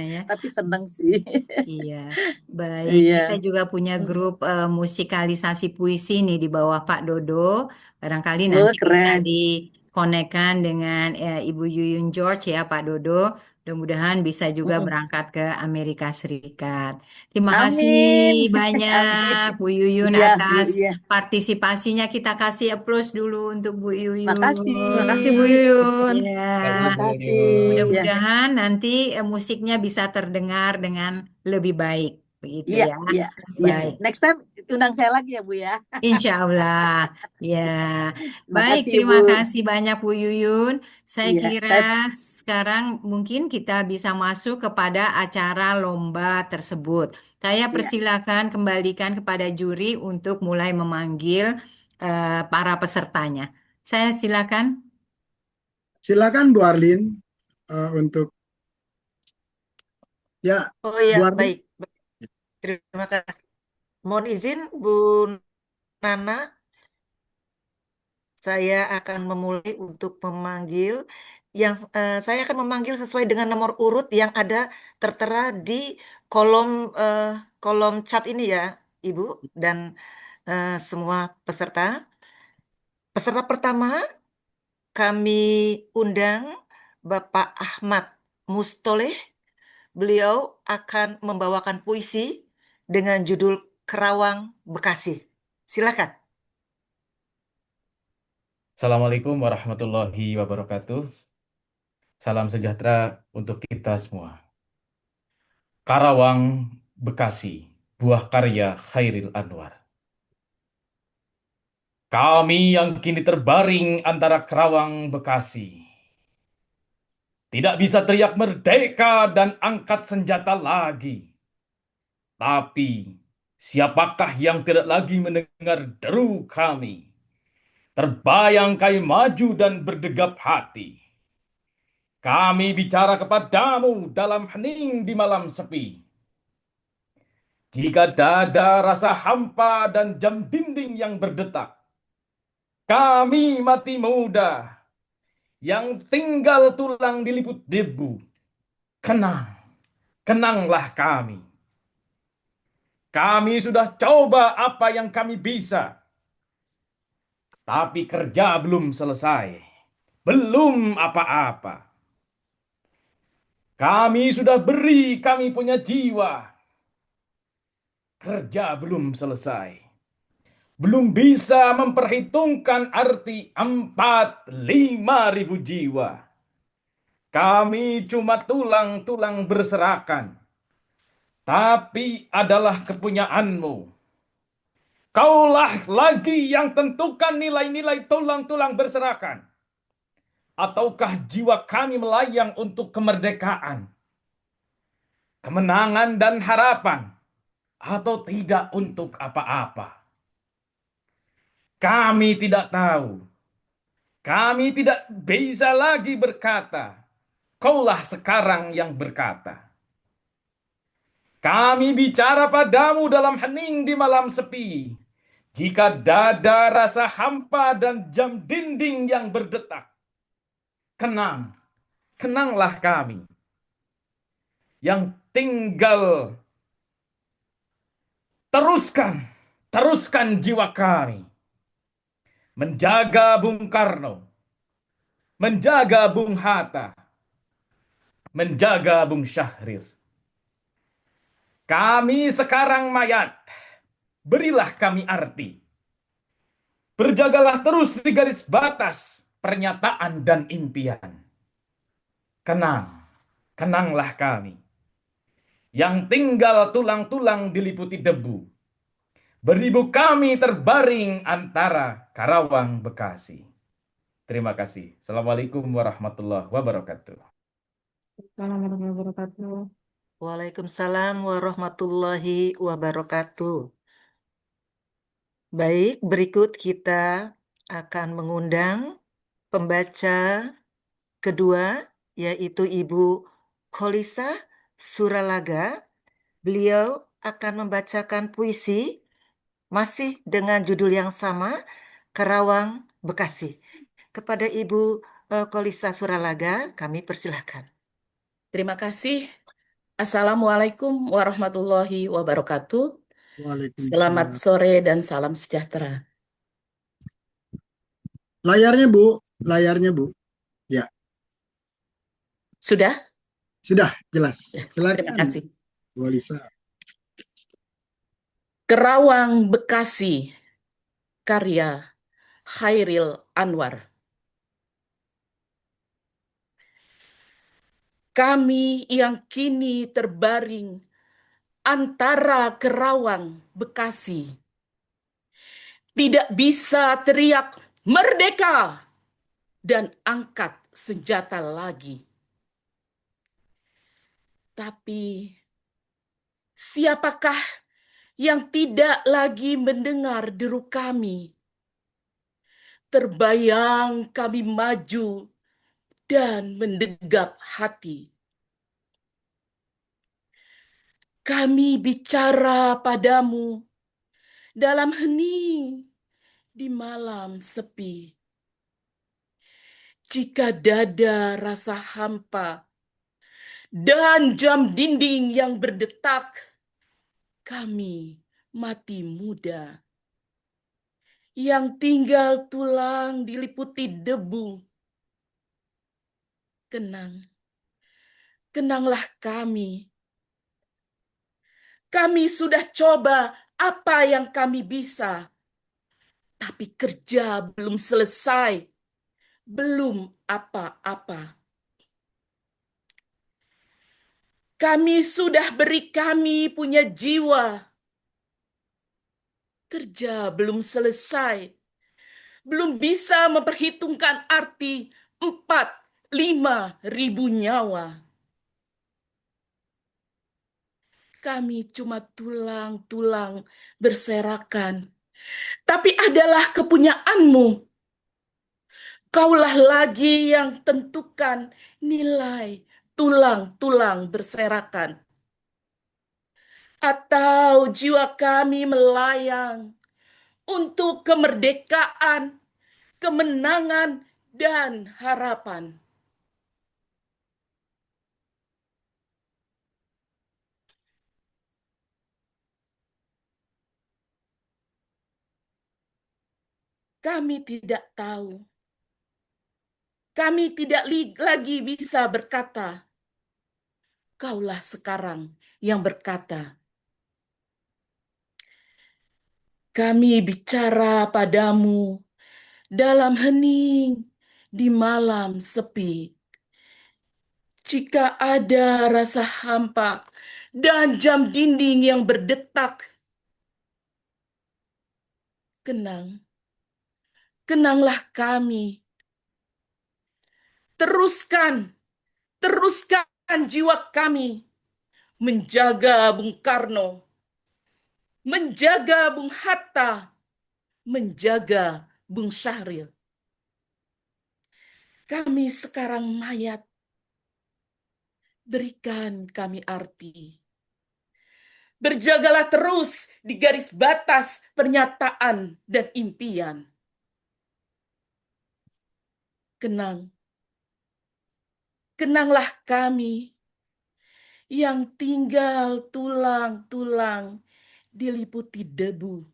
Ya. Tapi seneng sih. Iya, baik. Iya. Kita juga punya grup musikalisasi puisi nih di bawah Pak Dodo. Barangkali nanti bisa Keren. dikonekkan dengan Ibu Yuyun George ya, Pak Dodo. Mudah-mudahan bisa juga berangkat ke Amerika Serikat. Terima kasih Amin. banyak Bu Yuyun Iya, Bu, atas iya. partisipasinya. Kita kasih applause dulu untuk Bu Yuyun. Makasih. Terima kasih Bu Yuyun. Ya, Terima kasih. mudah-mudahan nanti musiknya bisa terdengar dengan lebih baik, begitu Iya, ya. iya, iya. Baik, Next time undang saya lagi ya, Bu ya. insya Allah. Ya, Terima baik. kasih, Terima Bu. kasih banyak Bu Yuyun. Saya Iya, kira sekarang mungkin kita bisa masuk kepada acara lomba tersebut. Saya Iya. persilakan kembalikan kepada juri untuk mulai memanggil para pesertanya. Saya silakan. Silakan Bu Arlin untuk ya. Oh ya, Bu Arlin. baik. Terima kasih. Mohon izin Bu Nana, saya akan memulai untuk memanggil yang saya akan memanggil sesuai dengan nomor urut yang ada tertera di kolom kolom chat ini ya, Ibu dan semua peserta. Peserta pertama kami undang Bapak Ahmad Mustoleh. Beliau akan membawakan puisi dengan judul Kerawang Bekasi. Silakan. Assalamualaikum warahmatullahi wabarakatuh. Salam sejahtera untuk kita semua. Karawang, Bekasi, buah karya Khairil Anwar. Kami yang kini terbaring antara Kerawang, Bekasi, tidak bisa teriak merdeka dan angkat senjata lagi. Tapi, siapakah yang tidak lagi mendengar deru kami? Terbayang kami maju dan berdegap hati. Kami bicara kepadamu dalam hening di malam sepi. Jika dada rasa hampa dan jam dinding yang berdetak, kami mati muda yang tinggal tulang diliput debu. Kenang, kenanglah kami. Kami sudah coba apa yang kami bisa, tapi kerja belum selesai. Belum apa-apa. Kami sudah beri kami punya jiwa. Kerja belum selesai. Belum bisa memperhitungkan arti 4-5 ribu jiwa. Kami cuma tulang-tulang berserakan. Tapi adalah kepunyaanmu. Kaulah lagi yang tentukan nilai-nilai tulang-tulang berserakan. Ataukah jiwa kami melayang untuk kemerdekaan, kemenangan dan harapan, atau tidak untuk apa-apa? Kami tidak tahu. Kami tidak bisa lagi berkata. Kaulah sekarang yang berkata. Kami bicara padamu dalam hening di malam sepi. Jika dada rasa hampa dan jam dinding yang berdetak. Kenang, kenanglah kami. Yang tinggal. Teruskan jiwa kami. Menjaga Bung Karno. Menjaga Bung Hatta. Menjaga Bung Syahrir. Kami sekarang mayat. Berilah kami arti. Berjagalah terus di garis batas pernyataan dan impian. Kenang, kenanglah kami. Yang tinggal tulang-tulang diliputi debu. Beribu kami terbaring antara Karawang, Bekasi. Terima kasih. Assalamualaikum warahmatullahi wabarakatuh. Assalamualaikum warahmatullahi wabarakatuh. Waalaikumsalam warahmatullahi wabarakatuh. Baik, berikut kita akan mengundang pembaca kedua, yaitu Ibu Kholisa Suralaga. Beliau akan membacakan puisi masih dengan judul yang sama, Kerawang, Bekasi. Kepada Ibu Kholisa Suralaga, kami persilahkan. Terima kasih. Assalamualaikum warahmatullahi wabarakatuh. Selamat Waalaikumsalam. sore dan salam sejahtera. Layarnya Bu, layarnya Bu. Ya, Sudah? sudah jelas. Terima Silakan, kasih. Bu Alisa. Kerawang, Bekasi, karya Khairil Anwar. Kami yang kini terbaring antara Kerawang, Bekasi, tidak bisa teriak merdeka dan angkat senjata lagi. Tapi siapakah yang tidak lagi mendengar deru kami? Terbayang kami maju dan mendegap hati. Kami bicara padamu dalam hening di malam sepi. Jika dada rasa hampa dan jam dinding yang berdetak, kami mati muda. Yang tinggal tulang diliputi debu. Kenanglah kami. Kami sudah coba apa yang kami bisa. Tapi kerja belum selesai. Belum apa-apa. Kami sudah beri kami punya jiwa. Kerja belum selesai. Belum bisa memperhitungkan arti 4-5 ribu nyawa. Kami cuma tulang-tulang berserakan. Tapi adalah kepunyaanmu. Kaulah lagi yang tentukan nilai tulang-tulang berserakan. Atau jiwa kami melayang untuk kemerdekaan, kemenangan, dan harapan. Kami tidak tahu. Kami tidak lagi bisa berkata. Kaulah sekarang yang berkata. Kami bicara padamu dalam hening di malam sepi. Jika ada rasa hampa dan jam dinding yang berdetak, kenanglah kami. Teruskan jiwa kami menjaga Bung Karno, menjaga Bung Hatta, menjaga Bung Syahril. Kami sekarang mayat. Berikan kami arti. Berjagalah terus di garis batas pernyataan dan impian. Kenanglah kami yang tinggal tulang-tulang diliputi debu.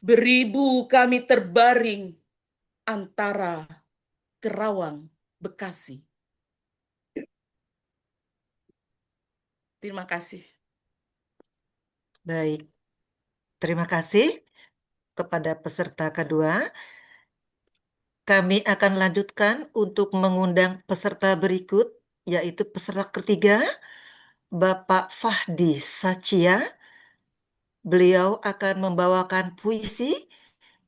Beribu kami terbaring antara Kerawang, Bekasi. Terima kasih. Baik, terima kasih kepada peserta kedua. Kami akan lanjutkan untuk mengundang peserta berikut, yaitu peserta ketiga, Bapak Fahdi Satya. Beliau akan membawakan puisi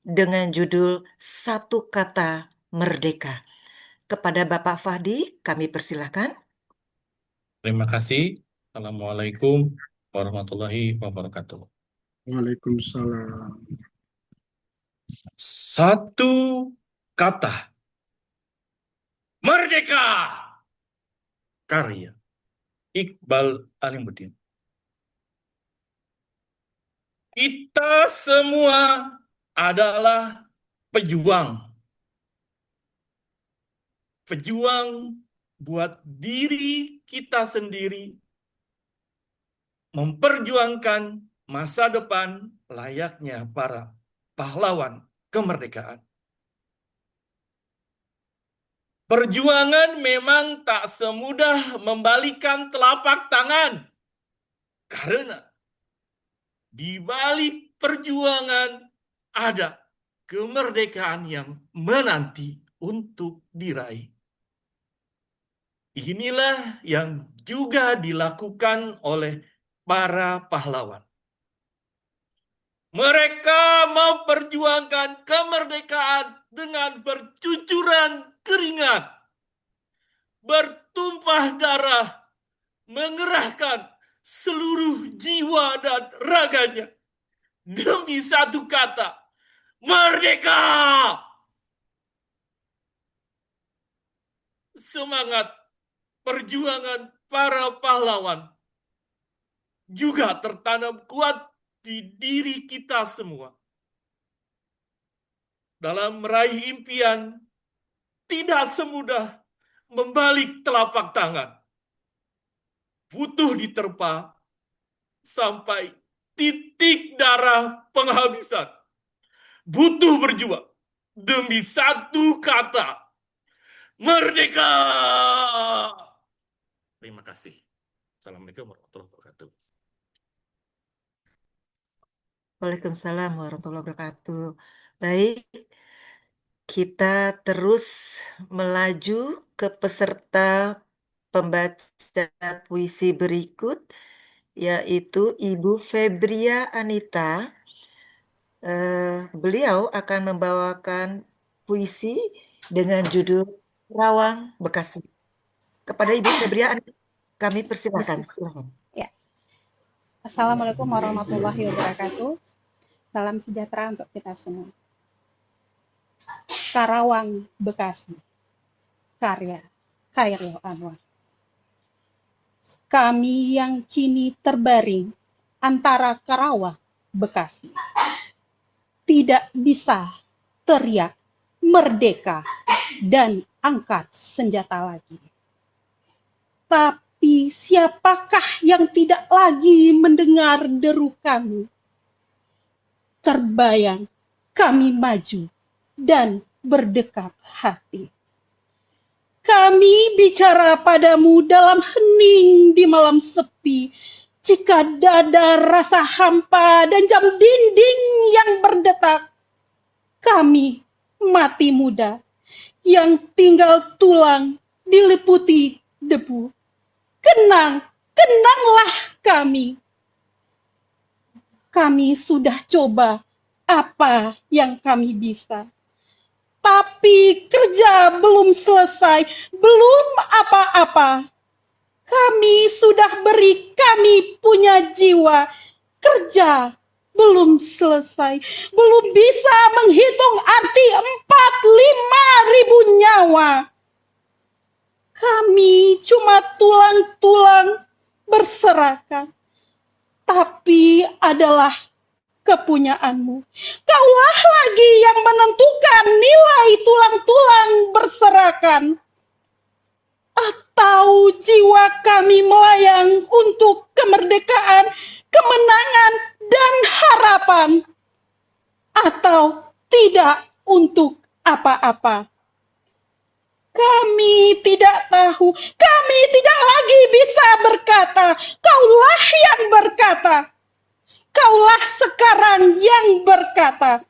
dengan judul Satu Kata Merdeka. Kepada Bapak Fahdi, kami persilahkan. Terima kasih. Assalamualaikum warahmatullahi wabarakatuh. Waalaikumsalam. Satu kata. Merdeka! Karya Iqbal Alimuddin. Kita semua adalah pejuang. Pejuang buat diri kita sendiri, memperjuangkan masa depan layaknya para pahlawan kemerdekaan. Perjuangan memang tak semudah membalikan telapak tangan, karena di balik perjuangan ada kemerdekaan yang menanti untuk diraih. Inilah yang juga dilakukan oleh para pahlawan. Mereka memperjuangkan kemerdekaan dengan bercucuran keringat, bertumpah darah, mengerahkan seluruh jiwa dan raganya demi satu kata, merdeka! Semangat perjuangan para pahlawan juga tertanam kuat di diri kita semua. Dalam meraih impian, tidak semudah membalik telapak tangan. Butuh diterpa sampai titik darah penghabisan. Butuh berjuang demi satu kata, merdeka. Terima kasih. Assalamualaikum warahmatullahi wabarakatuh. Waalaikumsalam warahmatullahi wabarakatuh. Baik, kita terus melaju ke peserta pembaca puisi berikut, yaitu Ibu Febria Anita. Beliau akan membawakan puisi dengan judul Rawang Bekasi. Kepada Ibu Febria Anita, kami persilakan. Silakan. Ya. Assalamualaikum warahmatullahi wabarakatuh. Salam sejahtera untuk kita semua. Karawang, Bekasi. Karya Khairil Anwar. Kami yang kini terbaring antara Karawang, Bekasi, tidak bisa teriak merdeka dan angkat senjata lagi. Tapi siapakah yang tidak lagi mendengar deru kami? Terbayang kami maju dan berdekap hati. Kami bicara padamu dalam hening di malam sepi, jika dada rasa hampa dan jam dinding yang berdetak. Kami mati muda yang tinggal tulang diliputi debu. Kenanglah kami. Kami sudah coba apa yang kami bisa. Tapi kerja belum selesai, belum apa-apa. Kami sudah beri, kami punya jiwa. Kerja belum selesai, belum bisa menghitung arti 4-5 ribu nyawa. Kami cuma tulang-tulang berserakan, tapi adalah kepunyaanmu. Kaulah lagi yang menentukan nilai tulang-tulang berserakan. Atau jiwa kami melayang untuk kemerdekaan, kemenangan, dan harapan. Atau tidak untuk apa-apa. Kami tidak tahu, kami tidak lagi bisa berkata, kaulah yang berkata. Kaulah sekarang yang berkata,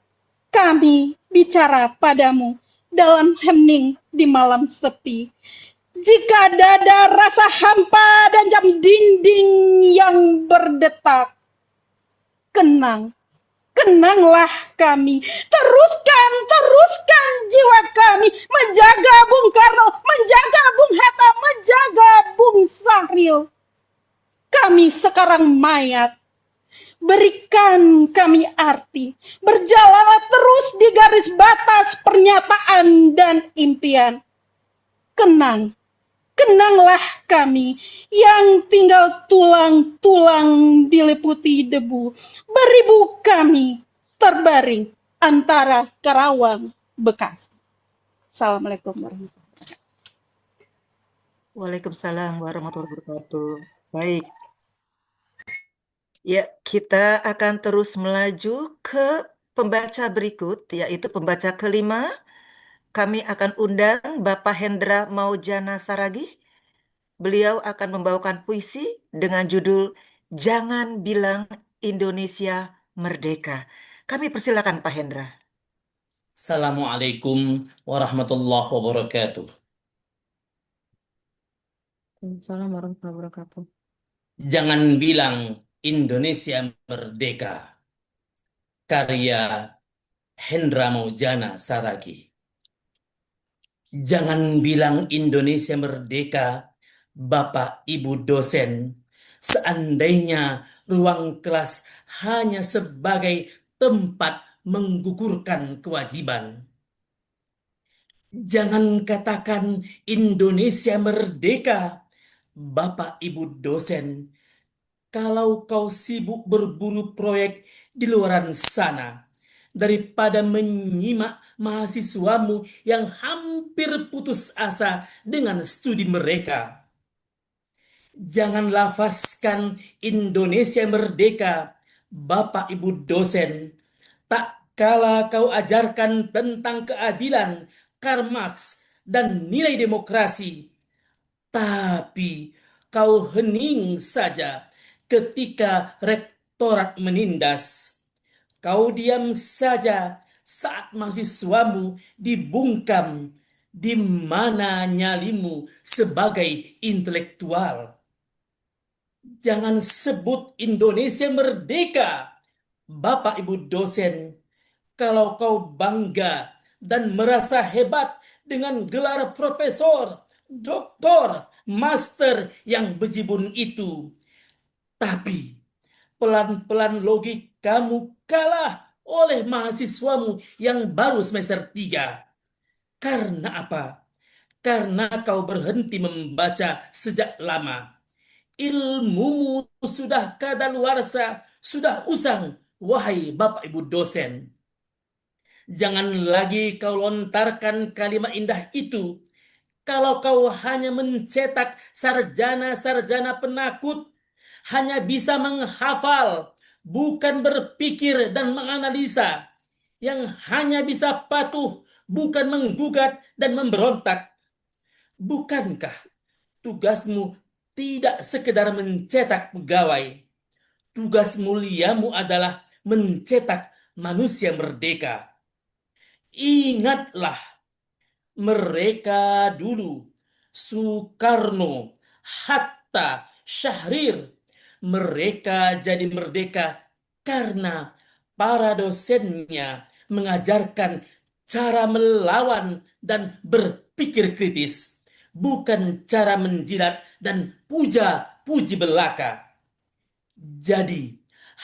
kami bicara padamu dalam hening di malam sepi. Jika dada rasa hampa dan jam dinding yang berdetak, kenanglah kami. Teruskan jiwa kami menjaga Bung Karno, menjaga Bung Hatta, menjaga Bung Sahril. Kami sekarang mayat. Berikan kami arti, berjalanlah terus di garis batas pernyataan dan impian. Kenanglah kami yang tinggal tulang-tulang diliputi debu. Beribu kami terbaring antara Karawang, Bekasi. Assalamualaikum warahmatullahi wabarakatuh. Waalaikumsalam warahmatullahi wabarakatuh. Baik. Ya, kita akan terus melaju ke pembaca berikut, yaitu pembaca kelima. Kami akan undang Bapak Hendra Maujana Saragih. Beliau akan membawakan puisi dengan judul Jangan Bilang Indonesia Merdeka. Kami persilakan Pak Hendra. Assalamualaikum warahmatullahi wabarakatuh. Assalamualaikum warahmatullahi wabarakatuh. Jangan bilang Indonesia merdeka. Karya Hendra Maujana Saragih. Jangan bilang Indonesia merdeka, Bapak Ibu dosen, seandainya ruang kelas hanya sebagai tempat menggugurkan kewajiban. Jangan katakan Indonesia merdeka, Bapak Ibu dosen, kalau kau sibuk berburu proyek di luaran sana daripada menyimak mahasiswamu yang hampir putus asa dengan studi mereka. Jangan lafazkan Indonesia merdeka, Bapak Ibu dosen, tak kala kau ajarkan tentang keadilan, Karl Marx, dan nilai demokrasi. Tapi kau hening saja ketika rektorat menindas. Kau diam saja saat mahasiswamu dibungkam. Di mana nyalimu sebagai intelektual? Jangan sebut Indonesia merdeka, Bapak Ibu dosen, kalau kau bangga dan merasa hebat dengan gelar profesor, doktor, master yang bejibun itu. Tapi pelan-pelan logikamu kalah oleh mahasiswamu yang baru semester 3. Karena apa? Karena kau berhenti membaca sejak lama. Ilmumu sudah kadaluarsa, sudah usang, wahai Bapak Ibu dosen. Jangan lagi kau lontarkan kalimat indah itu. Kalau kau hanya mencetak sarjana-sarjana penakut, hanya bisa menghafal, bukan berpikir dan menganalisa, yang hanya bisa patuh, bukan menggugat dan memberontak. Bukankah tugasmu tidak sekedar mencetak pegawai? Tugas muliamu adalah mencetak manusia merdeka. Ingatlah mereka dulu, Soekarno, Hatta, Syahrir. Mereka jadi merdeka karena para dosennya mengajarkan cara melawan dan berpikir kritis, bukan cara menjilat dan puja-puji belaka. Jadi,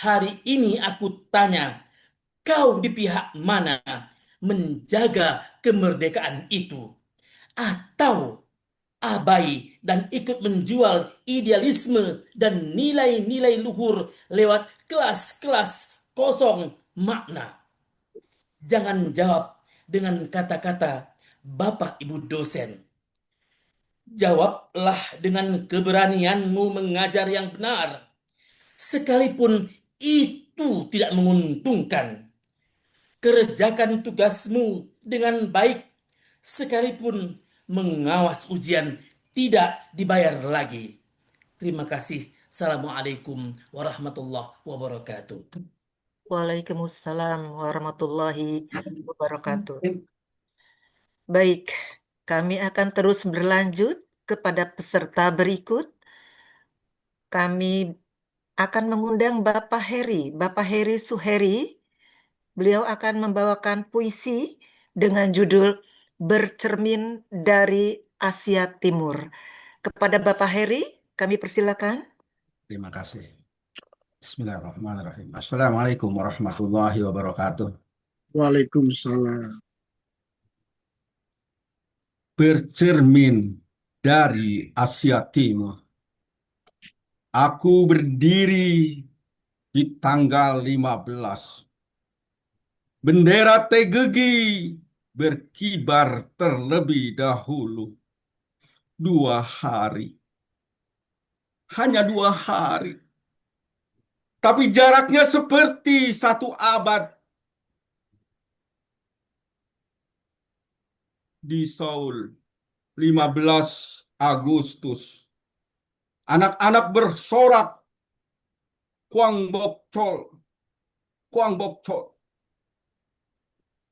hari ini aku tanya, kau di pihak mana menjaga kemerdekaan itu? Atau abai dan ikut menjual idealisme dan nilai-nilai luhur lewat kelas-kelas kosong makna? Jangan jawab dengan kata-kata Bapak Ibu dosen. Jawablah dengan keberanianmu mengajar yang benar, sekalipun itu tidak menguntungkan. Kerjakan tugasmu dengan baik, sekalipun mengawas ujian tidak dibayar lagi. Terima kasih. Assalamualaikum warahmatullahi wabarakatuh. Waalaikumsalam warahmatullahi wabarakatuh. Baik, kami akan terus berlanjut kepada peserta berikut. Kami akan mengundang Bapak Heri Suheri. Beliau akan membawakan puisi dengan judul Bercermin dari Asia Timur. Kepada Bapak Heri, kami persilakan. Terima kasih. Bismillahirrahmanirrahim. Assalamualaikum warahmatullahi wabarakatuh. Waalaikumsalam. Bercermin dari Asia Timur. Aku berdiri di tanggal 15. Bendera TGG berkibar terlebih dahulu. 2 hari. Hanya 2 hari. Tapi jaraknya seperti 1 abad. Di Seoul, 15 Agustus. Anak-anak bersorak. Kwang Bok Chol. Kwang Bok Chol.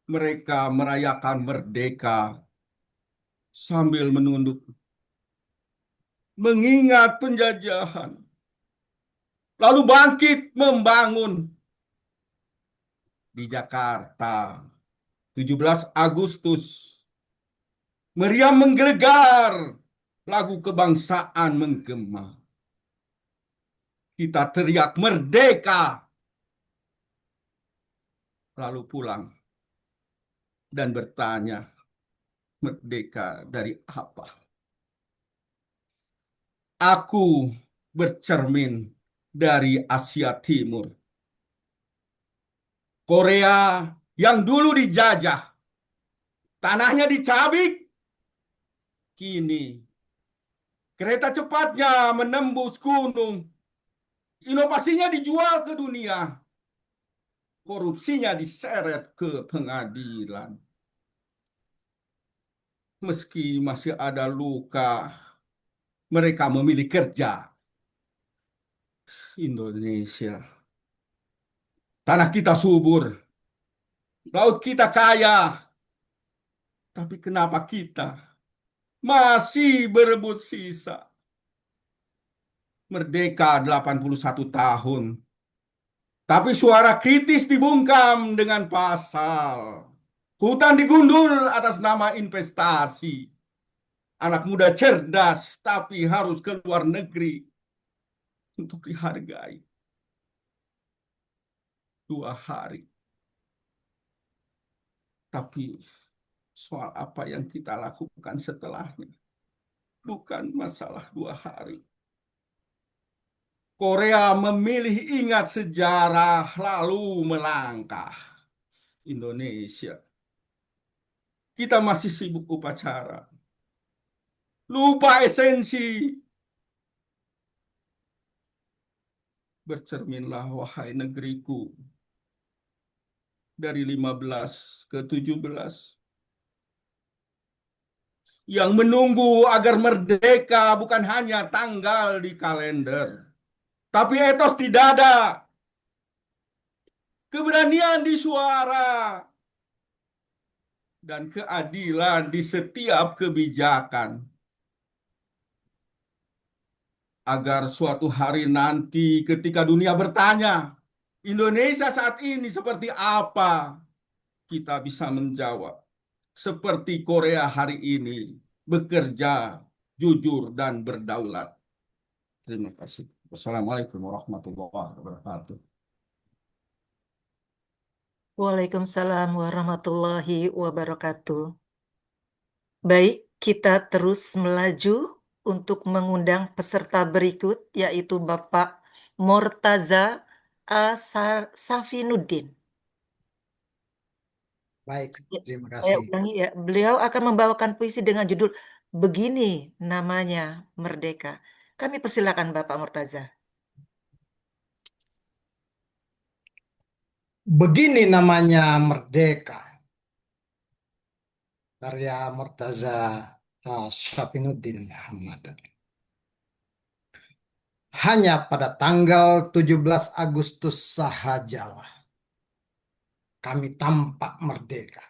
Mereka merayakan merdeka sambil menunduk. Mengingat penjajahan. Lalu bangkit membangun. Di Jakarta, 17 Agustus. Meriam menggelegar. Lagu kebangsaan menggema. Kita teriak merdeka. Lalu pulang. Dan bertanya, merdeka dari apa? Aku bercermin dari Asia Timur. Korea yang dulu dijajah, tanahnya dicabik, kini kereta cepatnya menembus gunung, inovasinya dijual ke dunia, korupsinya diseret ke pengadilan. Meski masih ada luka, mereka memilih kerja. Indonesia, tanah kita subur, laut kita kaya, tapi kenapa kita masih berebut sisa? Merdeka 81 tahun, tapi suara kritis dibungkam dengan pasal. Hutan digundul atas nama investasi. Anak muda cerdas, tapi harus ke luar negeri untuk dihargai. 2 hari. Tapi soal apa yang kita lakukan setelahnya, bukan masalah 2 hari. Korea memilih ingat sejarah lalu melangkah. Indonesia, kita masih sibuk upacara, lupa esensi. Bercerminlah wahai negeriku, dari 15 ke 17, yang menunggu agar merdeka bukan hanya tanggal di kalender, tapi etos di dada, keberanian di suara, dan keadilan di setiap kebijakan. Agar suatu hari nanti ketika dunia bertanya, Indonesia saat ini seperti apa? Kita bisa menjawab, seperti Korea hari ini, bekerja, jujur, dan berdaulat. Terima kasih. Wassalamualaikum warahmatullahi wabarakatuh. Waalaikumsalam warahmatullahi wabarakatuh. Baik, kita terus melaju untuk mengundang peserta berikut, yaitu Bapak Mortaza Safinuddin. Baik, terima Saya kasih. ulangi ya, beliau akan membawakan puisi dengan judul Begini Namanya Merdeka. Kami persilakan Bapak Mortaza. Begini namanya merdeka. Karya Mortaza Safinuddin Ahmad. Hanya pada tanggal 17 Agustus sahajalah kami tampak merdeka.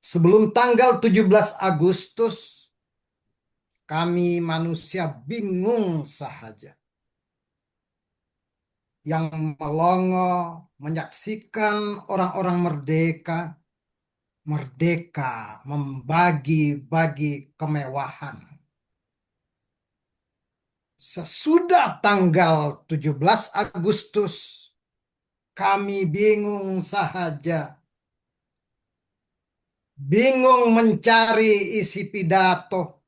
Sebelum tanggal 17 Agustus, kami manusia bingung sahaja. Yang melongo menyaksikan orang-orang merdeka, membagi-bagi kemewahan. Sesudah tanggal 17 Agustus, kami bingung sahaja. Bingung mencari isi pidato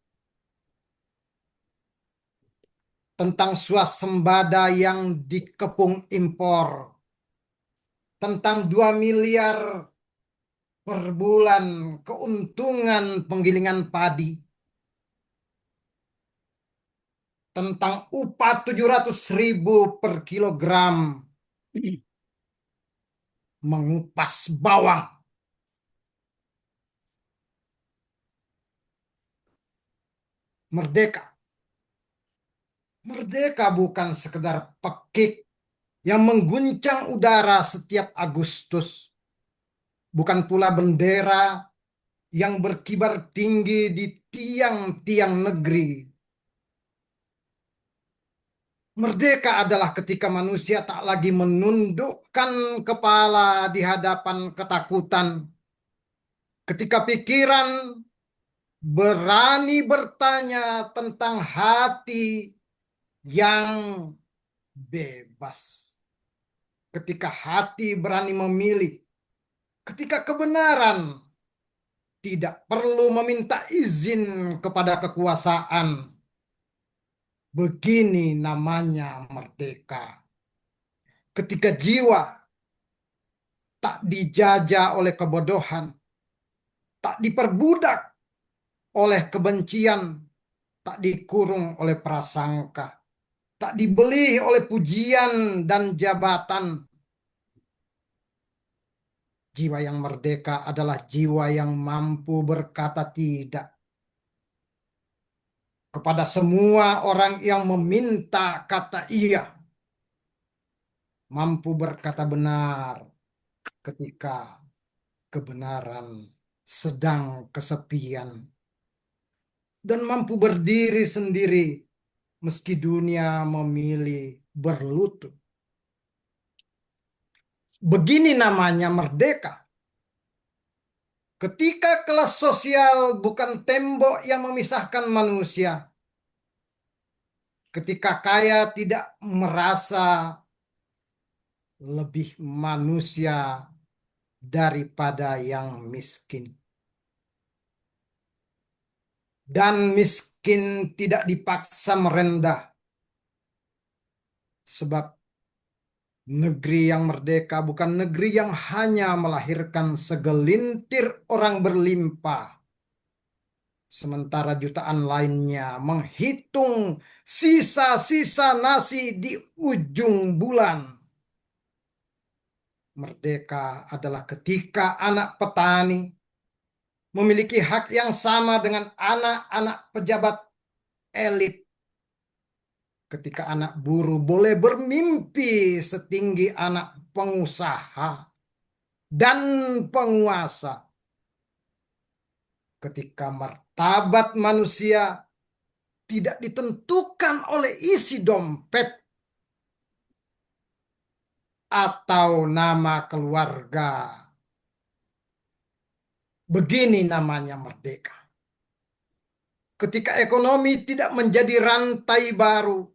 tentang swasembada yang dikepung impor, tentang 2 miliar per bulan keuntungan penggilingan padi, tentang upah 700.000 per kilogram mengupas bawang. Merdeka. Merdeka bukan sekedar pekik yang mengguncang udara setiap Agustus. Bukan pula bendera yang berkibar tinggi di tiang-tiang negeri. Merdeka adalah ketika manusia tak lagi menundukkan kepala di hadapan ketakutan. Ketika pikiran berani bertanya tentang hati yang bebas. Ketika hati berani memilih. Ketika kebenaran tidak perlu meminta izin kepada kekuasaan. Begini namanya merdeka. Ketika jiwa tak dijajah oleh kebodohan, tak diperbudak oleh kebencian, tak dikurung oleh prasangka, tak dibeli oleh pujian dan jabatan. Jiwa yang merdeka adalah jiwa yang mampu berkata tidak kepada semua orang yang meminta kata iya, mampu berkata benar ketika kebenaran sedang kesepian, dan mampu berdiri sendiri meski dunia memilih berlutut. Begini namanya merdeka. Ketika kelas sosial bukan tembok yang memisahkan manusia, ketika kaya tidak merasa lebih manusia daripada yang miskin, dan miskin tidak dipaksa merendah, sebab negeri yang merdeka bukan negeri yang hanya melahirkan segelintir orang berlimpah, sementara jutaan lainnya menghitung sisa-sisa nasi di ujung bulan. Merdeka adalah ketika anak petani memiliki hak yang sama dengan anak-anak pejabat elit. Ketika anak buruh boleh bermimpi setinggi anak pengusaha dan penguasa. Ketika martabat manusia tidak ditentukan oleh isi dompet atau nama keluarga. Begini namanya merdeka. Ketika ekonomi tidak menjadi rantai baru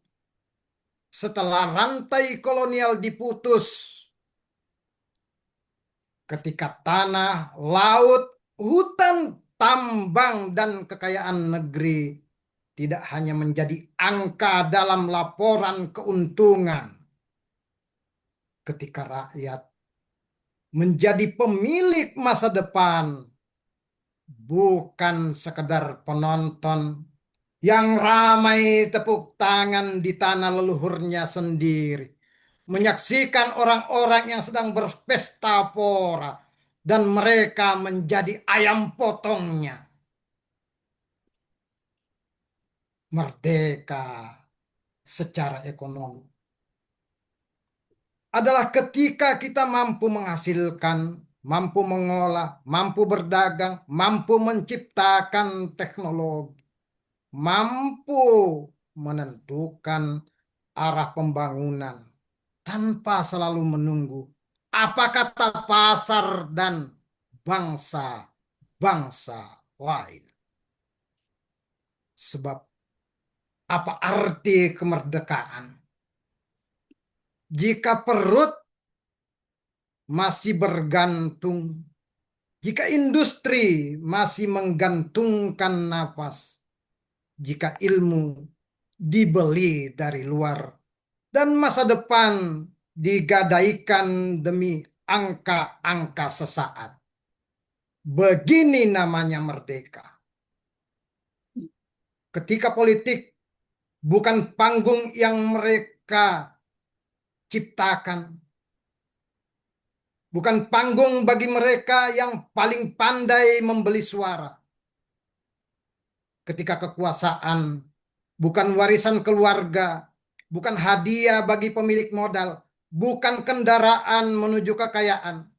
setelah rantai kolonial diputus, ketika tanah, laut, hutan, tambang, dan kekayaan negeri tidak hanya menjadi angka dalam laporan keuntungan, ketika rakyat menjadi pemilik masa depan, bukan sekedar penonton yang ramai tepuk tangan di tanah leluhurnya sendiri, menyaksikan orang-orang yang sedang berpesta pora dan mereka menjadi ayam potongnya. Merdeka secara ekonomi adalah ketika kita mampu menghasilkan, mampu mengolah, mampu berdagang, mampu menciptakan teknologi, mampu menentukan arah pembangunan tanpa selalu menunggu apa kata pasar dan bangsa-bangsa lain. Sebab apa arti kemerdekaan jika perut masih bergantung, jika industri masih menggantungkan napas, jika ilmu dibeli dari luar, dan masa depan digadaikan demi angka-angka sesaat. Begini namanya merdeka. Ketika politik bukan panggung yang mereka ciptakan, bukan panggung bagi mereka yang paling pandai membeli suara. Ketika kekuasaan bukan warisan keluarga, bukan hadiah bagi pemilik modal, bukan kendaraan menuju kekayaan.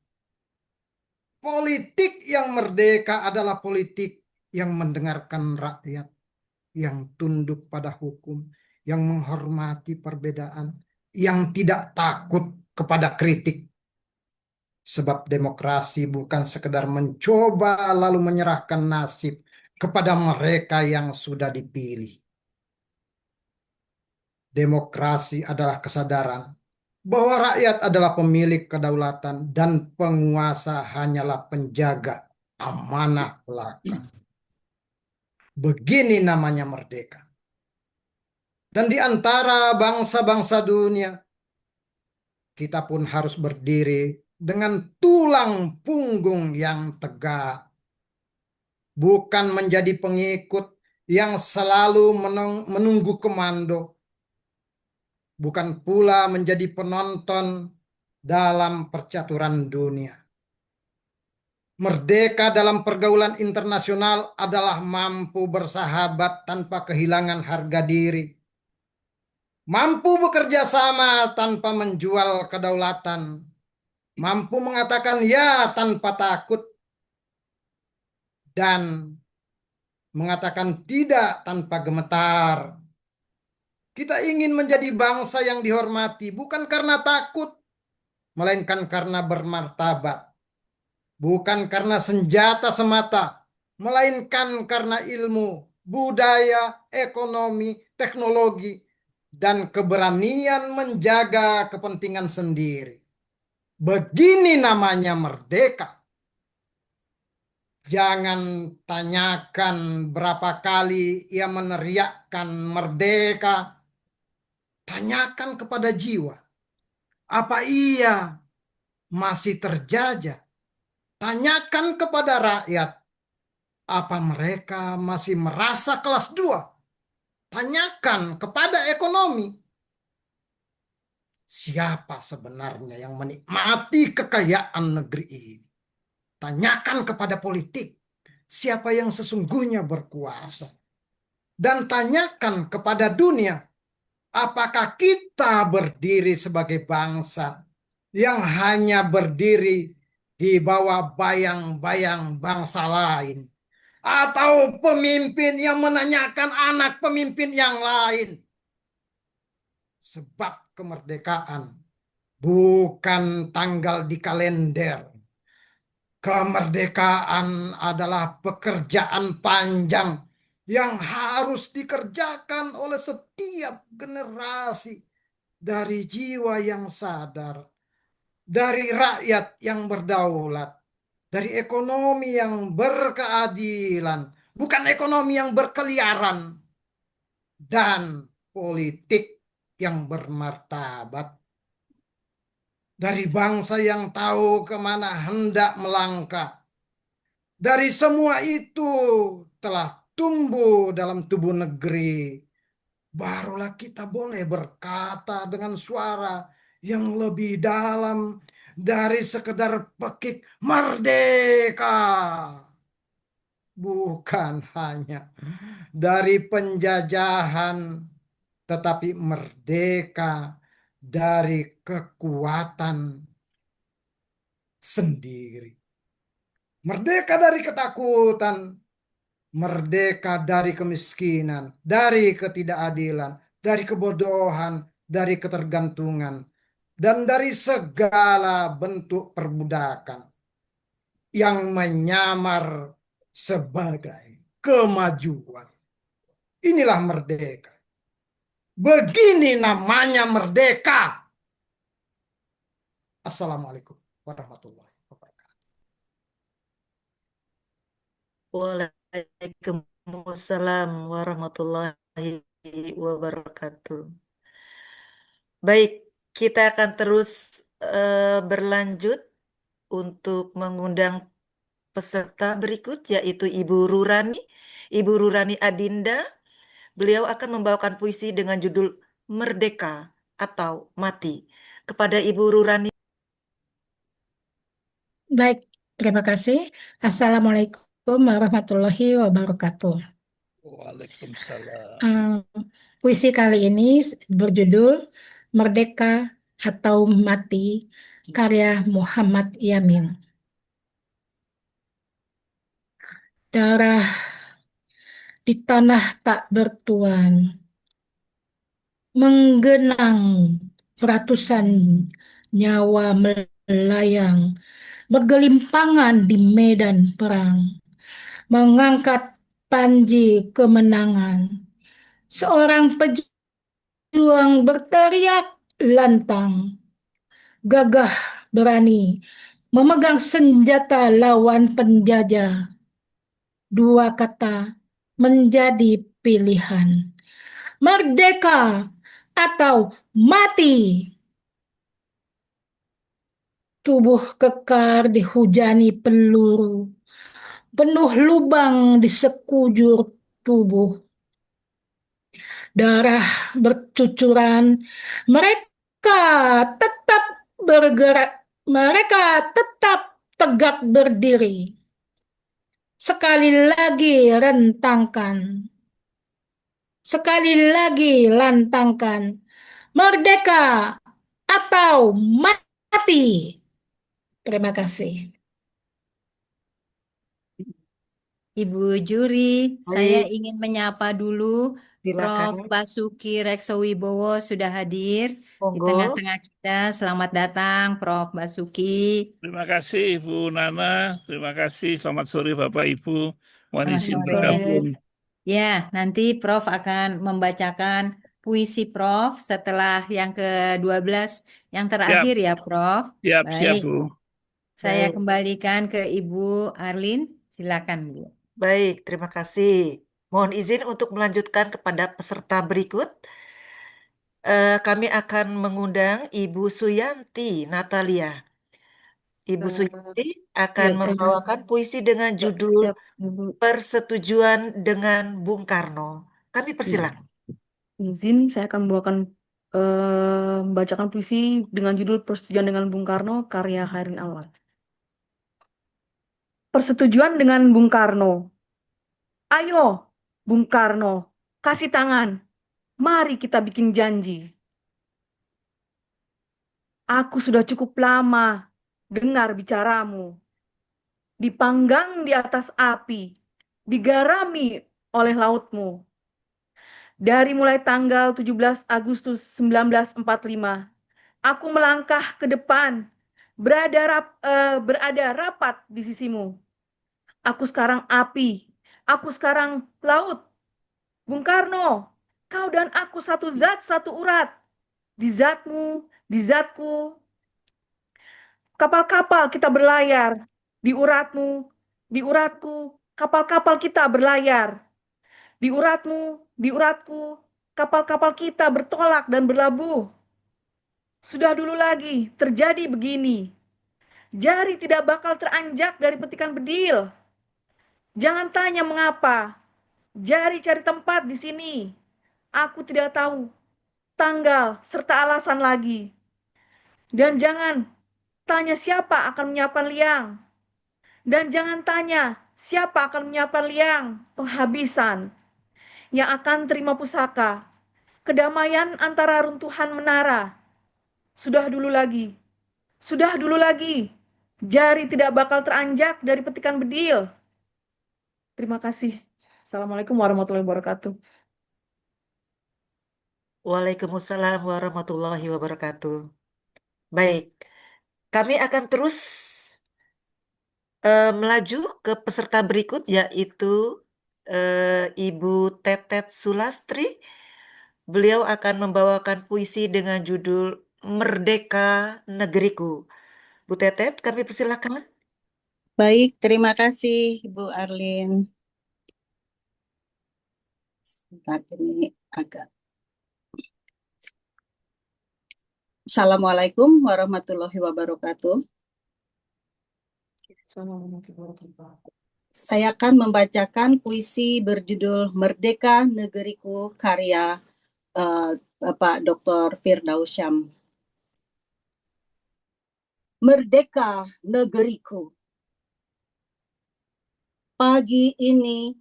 Politik yang merdeka adalah politik yang mendengarkan rakyat, yang tunduk pada hukum, yang menghormati perbedaan, yang tidak takut kepada kritik. Sebab demokrasi bukan sekedar mencoba lalu menyerahkan nasib kepada mereka yang sudah dipilih. Demokrasi adalah kesadaran bahwa rakyat adalah pemilik kedaulatan dan penguasa hanyalah penjaga amanah belaka. Begini namanya merdeka. Dan di antara bangsa-bangsa dunia, kita pun harus berdiri dengan tulang punggung yang tegak, bukan menjadi pengikut yang selalu menunggu komando, bukan pula menjadi penonton dalam percaturan dunia. Merdeka dalam pergaulan internasional adalah mampu bersahabat tanpa kehilangan harga diri, mampu bekerja sama tanpa menjual kedaulatan, mampu mengatakan ya tanpa takut, dan mengatakan tidak tanpa gemetar. Kita ingin menjadi bangsa yang dihormati bukan karena takut, melainkan karena bermartabat. Bukan karena senjata semata, melainkan karena ilmu, budaya, ekonomi, teknologi, dan keberanian menjaga kepentingan sendiri. Begini namanya merdeka. Jangan tanyakan berapa kali ia meneriakkan merdeka. Tanyakan kepada jiwa. Apa ia masih terjajah? Tanyakan kepada rakyat, apa mereka masih merasa kelas 2? Tanyakan kepada ekonomi, siapa sebenarnya yang menikmati kekayaan negeri ini? Tanyakan kepada politik, siapa yang sesungguhnya berkuasa? Dan tanyakan kepada dunia, apakah kita berdiri sebagai bangsa yang hanya berdiri di bawah bayang-bayang bangsa lain, atau pemimpin yang menanyakan anak pemimpin yang lain? Sebab kemerdekaan bukan tanggal di kalender. Kemerdekaan adalah pekerjaan panjang yang harus dikerjakan oleh setiap generasi, dari jiwa yang sadar, dari rakyat yang berdaulat, dari ekonomi yang berkeadilan, bukan ekonomi yang berkeliaran, dan politik yang bermartabat. Dari bangsa yang tahu kemana hendak melangkah. Dari semua itu telah tumbuh dalam tubuh negeri. Barulah kita boleh berkata dengan suara yang lebih dalam dari sekedar pekik merdeka. Bukan hanya dari penjajahan, tetapi merdeka dari kekuatan sendiri. Merdeka dari ketakutan, merdeka dari kemiskinan, dari ketidakadilan, dari kebodohan, dari ketergantungan, dan dari segala bentuk perbudakan yang menyamar sebagai kemajuan. Inilah merdeka. Begini namanya merdeka. Assalamualaikum warahmatullahi wabarakatuh. Waalaikumsalam warahmatullahi wabarakatuh. Baik, kita akan terus berlanjut untuk mengundang peserta berikut, yaitu Ibu Rurani Adinda. Beliau akan membawakan puisi dengan judul Merdeka atau Mati. Kepada Ibu Rurani. Baik, terima kasih. Assalamualaikum warahmatullahi wabarakatuh. Waalaikumsalam. Puisi kali ini berjudul Merdeka atau Mati, karya Muhammad Yamin. Darah di tanah tak bertuan, menggenang ratusan nyawa melayang, bergelimpangan di medan perang, mengangkat panji kemenangan. Seorang pejuang berteriak lantang, gagah berani, memegang senjata lawan penjajah. Dua kata menjadi pilihan, merdeka atau mati. tubuh kekar dihujani peluru, penuh lubang di sekujur tubuh. Darah bercucuran, mereka tetap bergerak, mereka tetap tegak berdiri. Sekali lagi rentangkan, sekali lagi lantangkan, merdeka atau mati. Terima kasih. Ibu Juri, saya Baik, ingin menyapa dulu Prof. silakan. Basuki Reksowibowo sudah hadir di Monggo. tengah-tengah kita. Selamat datang, Prof. Basuki. Terima kasih Ibu Nana, terima kasih. Selamat sore Bapak Ibu. Mohon Selamat izin sore. bergabung. Ya, nanti Prof akan membacakan puisi Prof setelah yang ke-12, yang Siap, terakhir ya, Prof. siap, siap Baik, Bu. saya Baik, kembalikan ke Ibu Arlin. Silakan, Bu. baik, terima kasih. Mohon izin untuk melanjutkan kepada peserta berikut. Kami akan mengundang Ibu Suyanti Natalia. Ibu Suyanti akan Ya, membawakan puisi dengan judul siap, Ibu. Persetujuan dengan Bung Karno. Kami Ya. persilakan. Izin, saya akan membacakan puisi dengan judul Persetujuan dengan Bung Karno, karya Khairin Anwar. Persetujuan dengan Bung Karno. Ayo, Bung Karno, kasih tangan. Mari kita bikin janji. Aku sudah cukup lama dengar bicaramu. Dipanggang di atas api, digarami oleh lautmu. Dari mulai tanggal 17 Agustus 1945, aku melangkah ke depan, berada rapat di sisimu. Aku sekarang api, aku sekarang laut. Bung Karno, kau dan aku satu zat, satu urat. Di zatmu, di zatku. Kapal-kapal kita berlayar. Di uratmu, di uratku, kapal-kapal kita berlayar. Di uratmu, di uratku, kapal-kapal kita bertolak dan berlabuh. Sudah dulu lagi terjadi begini. Jari tidak bakal teranjak dari petikan bedil. Jangan tanya mengapa. Jari cari tempat di sini. Aku tidak tahu tanggal serta alasan lagi. Dan jangan tanya siapa akan menyiapkan liang. Dan jangan tanya siapa akan menyiapkan liang penghabisan yang akan terima pusaka. Kedamaian antara runtuhan menara. Sudah dulu lagi. Sudah dulu lagi. Jari tidak bakal teranjak dari petikan bedil. Terima kasih. Assalamualaikum warahmatullahi wabarakatuh. Waalaikumsalam warahmatullahi wabarakatuh. Baik, kami akan terus melaju ke peserta berikut, yaitu Ibu Tetet Sulastri. Beliau akan membawakan puisi dengan judul Merdeka Negeriku. Bu Tetet, kami persilakan. Baik, terima kasih Ibu Arlin. Sebentar, ini agak. Assalamualaikum warahmatullahi wabarakatuh. Saya akan membacakan puisi berjudul Merdeka Negeriku karya Bapak Dr. Firdaus Syam. Merdeka negeriku. Pagi ini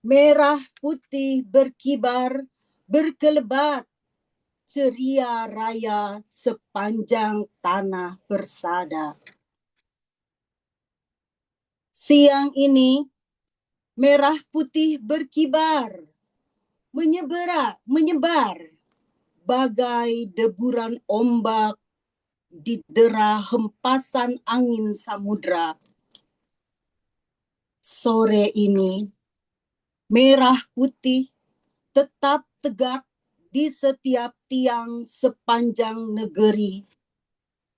merah putih berkibar, berkelebat, ceria raya sepanjang tanah bersada. Siang ini merah putih berkibar, menyebar, bagai deburan ombak didera hempasan angin samudra. Sore ini merah putih tetap tegak di setiap tiang sepanjang negeri.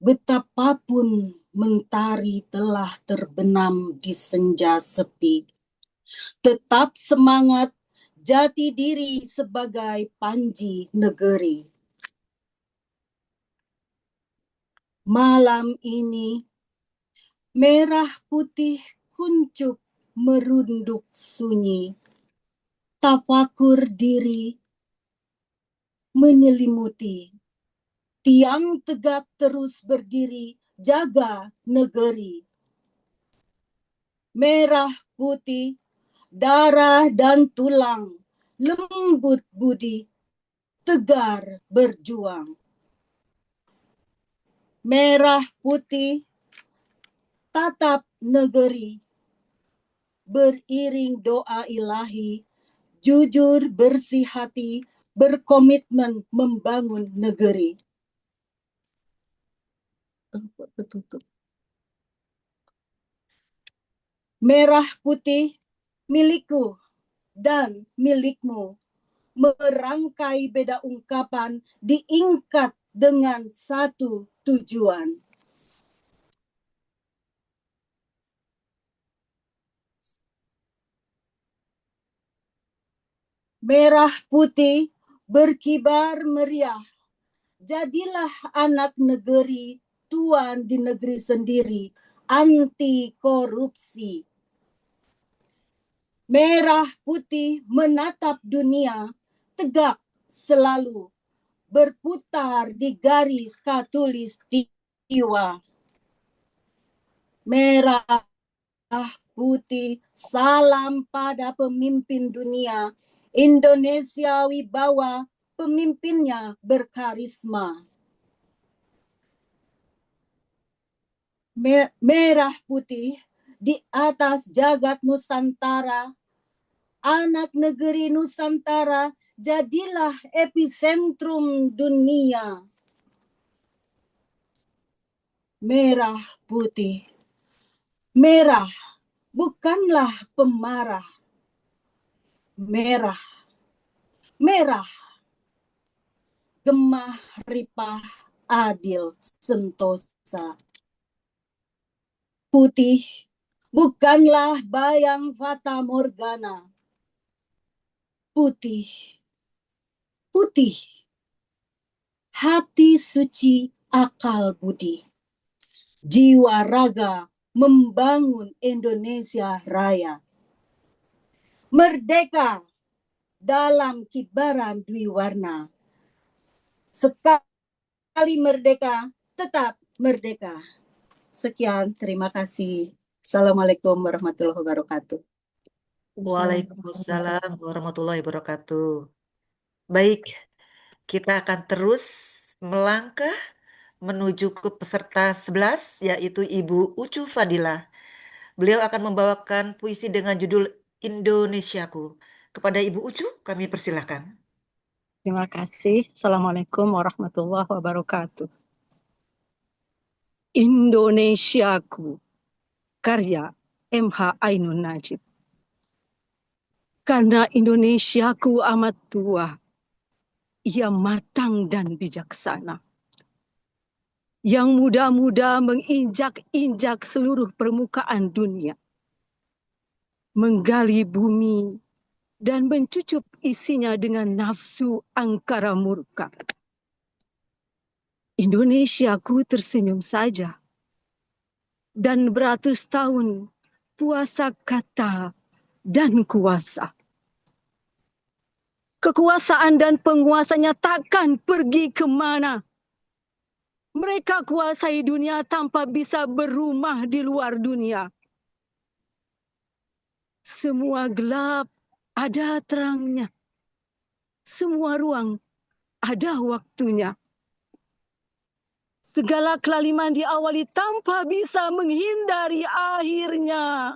Betapapun mentari telah terbenam di senja sepi. Tetap semangat jati diri sebagai panji negeri. Malam ini merah putih kuncup merunduk sunyi. Tafakur diri menyelimuti. Tiang tegak terus berdiri, jaga negeri. Merah putih, darah dan tulang, lembut budi, tegar berjuang. Merah putih, tatap negeri, beriring doa ilahi, jujur bersih hati, berkomitmen membangun negeri. Betutup. Merah putih milikku dan milikmu, merangkai beda ungkapan, diingkat dengan satu tujuan. Merah putih berkibar meriah, jadilah anak negeri, tuan di negeri sendiri, anti korupsi. Merah putih menatap dunia, tegak selalu, berputar di garis khatulistiwa. Merah putih, salam pada pemimpin dunia, Indonesia wibawa, pemimpinnya berkarisma. Merah putih di atas jagat Nusantara, anak negeri Nusantara, jadilah epicentrum dunia. Merah putih, merah bukanlah pemarah. Merah, merah, gemah ripah adil sentosa. Putih bukanlah bayang fata morgana. Putih, putih, hati suci akal budi. Jiwa raga membangun Indonesia Raya. Merdeka dalam kibaran dwi warna. Sekali merdeka, tetap merdeka. Sekian, terima kasih. Assalamualaikum warahmatullahi wabarakatuh. Waalaikumsalam warahmatullahi wabarakatuh. Baik, kita akan terus melangkah menuju ke peserta 11, yaitu Ibu Ucu Fadilah. Beliau akan membawakan puisi dengan judul Indonesiaku. Kepada Ibu Ucu, kami persilahkan. Terima kasih. Assalamualaikum warahmatullahi wabarakatuh. Indonesiaku, karya M.H. Ainun Najib. Karena Indonesiaku amat tua, ia matang dan bijaksana. Yang muda-muda menginjak-injak seluruh permukaan dunia. Menggali bumi dan mencucup isinya dengan nafsu angkara murka. Indonesiaku tersenyum saja. Dan beratus tahun puasa kata dan kuasa. Kekuasaan dan penguasanya takkan pergi kemana. Mereka kuasai dunia tanpa bisa berumah di luar dunia. Semua gelap ada terangnya. Semua ruang ada waktunya. Segala kelaliman diawali tanpa bisa menghindari akhirnya.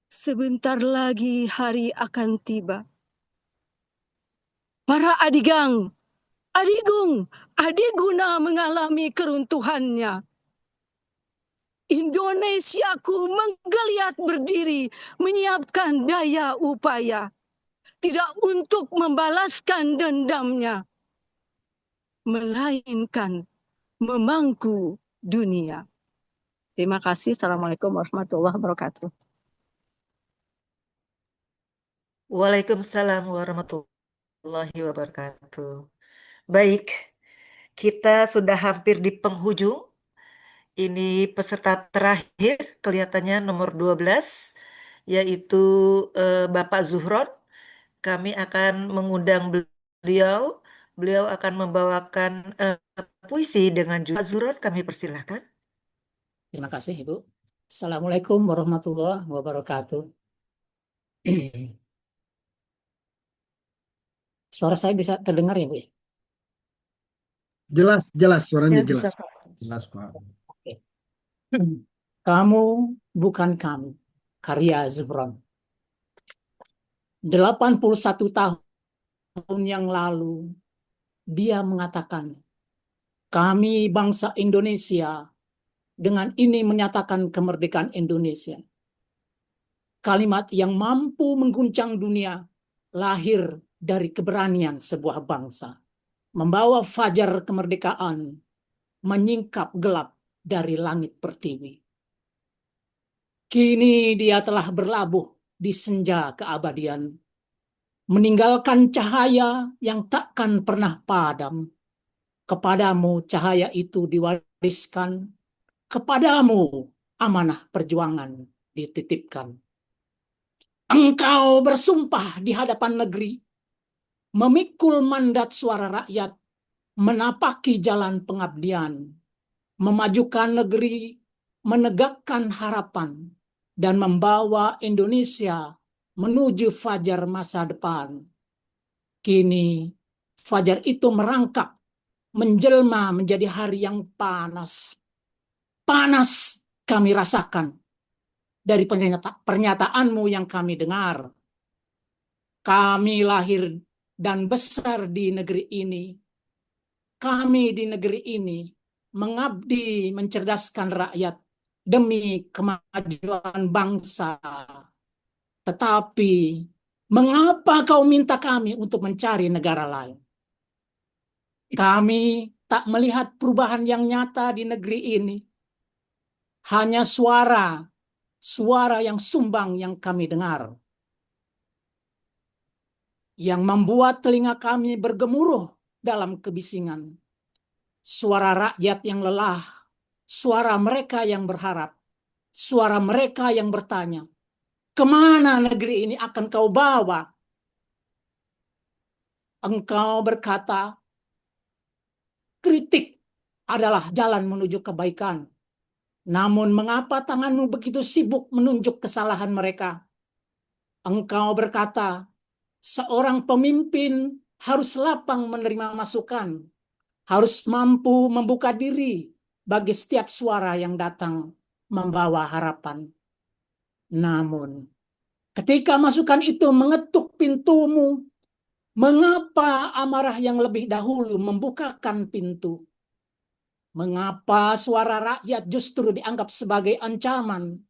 Sebentar lagi hari akan tiba. Para adigang, adigung, adiguna mengalami keruntuhannya. Indonesiaku menggeliat berdiri, menyiapkan daya upaya. Tidak untuk membalaskan dendamnya, melainkan memangku dunia. Terima kasih. Assalamualaikum warahmatullahi wabarakatuh. Waalaikumsalam warahmatullahi wabarakatuh. Baik, kita sudah hampir di penghujung. Ini peserta terakhir, kelihatannya nomor 12, yaitu Bapak Zuhron. Kami akan mengundang beliau. Beliau akan membawakan puisi dengan judul. Pak Zuhron, kami persilahkan. Terima kasih, Ibu. Assalamualaikum warahmatullahi wabarakatuh. Suara saya bisa terdengar ya, Bu? Jelas, jelas, suaranya Ya, bisa, jelas. Pak. Jelas, Pak. Oke. Kamu bukan kami, karya Zuhron. 81 tahun yang lalu, dia mengatakan, kami bangsa Indonesia dengan ini menyatakan kemerdekaan Indonesia. Kalimat yang mampu mengguncang dunia lahir dari keberanian sebuah bangsa. Membawa fajar kemerdekaan, menyingkap gelap dari langit pertiwi. Kini dia telah berlabuh di senja keabadian, meninggalkan cahaya yang takkan pernah padam. Kepadamu cahaya itu diwariskan, kepadamu amanah perjuangan dititipkan. Engkau bersumpah di hadapan negeri, memikul mandat suara rakyat, menapaki jalan pengabdian, memajukan negeri, menegakkan harapan, dan membawa Indonesia menuju fajar masa depan. Kini fajar itu merangkak, menjelma menjadi hari yang panas. Panas kami rasakan dari pernyataanmu yang kami dengar. Kami lahir dan besar di negeri ini. Kami di negeri ini mengabdi mencerdaskan rakyat demi kemajuan bangsa. Tetapi mengapa kau minta kami untuk mencari negara lain? Kami tak melihat perubahan yang nyata di negeri ini. Hanya suara yang sumbang yang kami dengar, yang membuat telinga kami bergemuruh dalam kebisingan. Suara rakyat yang lelah, suara mereka yang berharap, suara mereka yang bertanya, kemana negeri ini akan kau bawa? Engkau berkata, kritik adalah jalan menuju kebaikan. Namun mengapa tanganmu begitu sibuk menunjuk kesalahan mereka? Engkau berkata, seorang pemimpin harus lapang menerima masukan, harus mampu membuka diri bagi setiap suara yang datang membawa harapan. Namun, ketika masukan itu mengetuk pintumu, mengapa amarah yang lebih dahulu membukakan pintu? Mengapa suara rakyat justru dianggap sebagai ancaman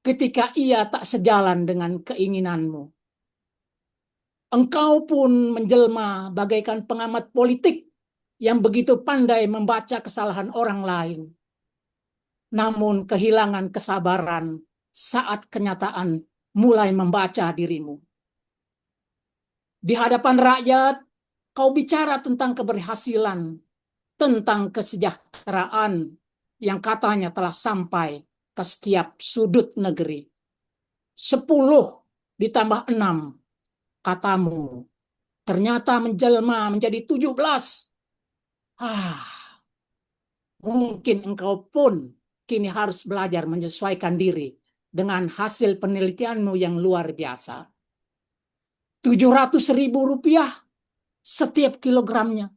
ketika ia tak sejalan dengan keinginanmu? Engkau pun menjelma bagaikan pengamat politik yang begitu pandai membaca kesalahan orang lain, namun kehilangan kesabaran saat kenyataan mulai membaca dirimu. Di hadapan rakyat, kau bicara tentang keberhasilan, tentang kesejahteraan yang katanya telah sampai ke setiap sudut negeri. 10 ditambah 6, katamu, ternyata menjelma menjadi 17. Mungkin engkau pun kini harus belajar menyesuaikan diri dengan hasil penelitianmu yang luar biasa. 700.000 rupiah setiap kilogramnya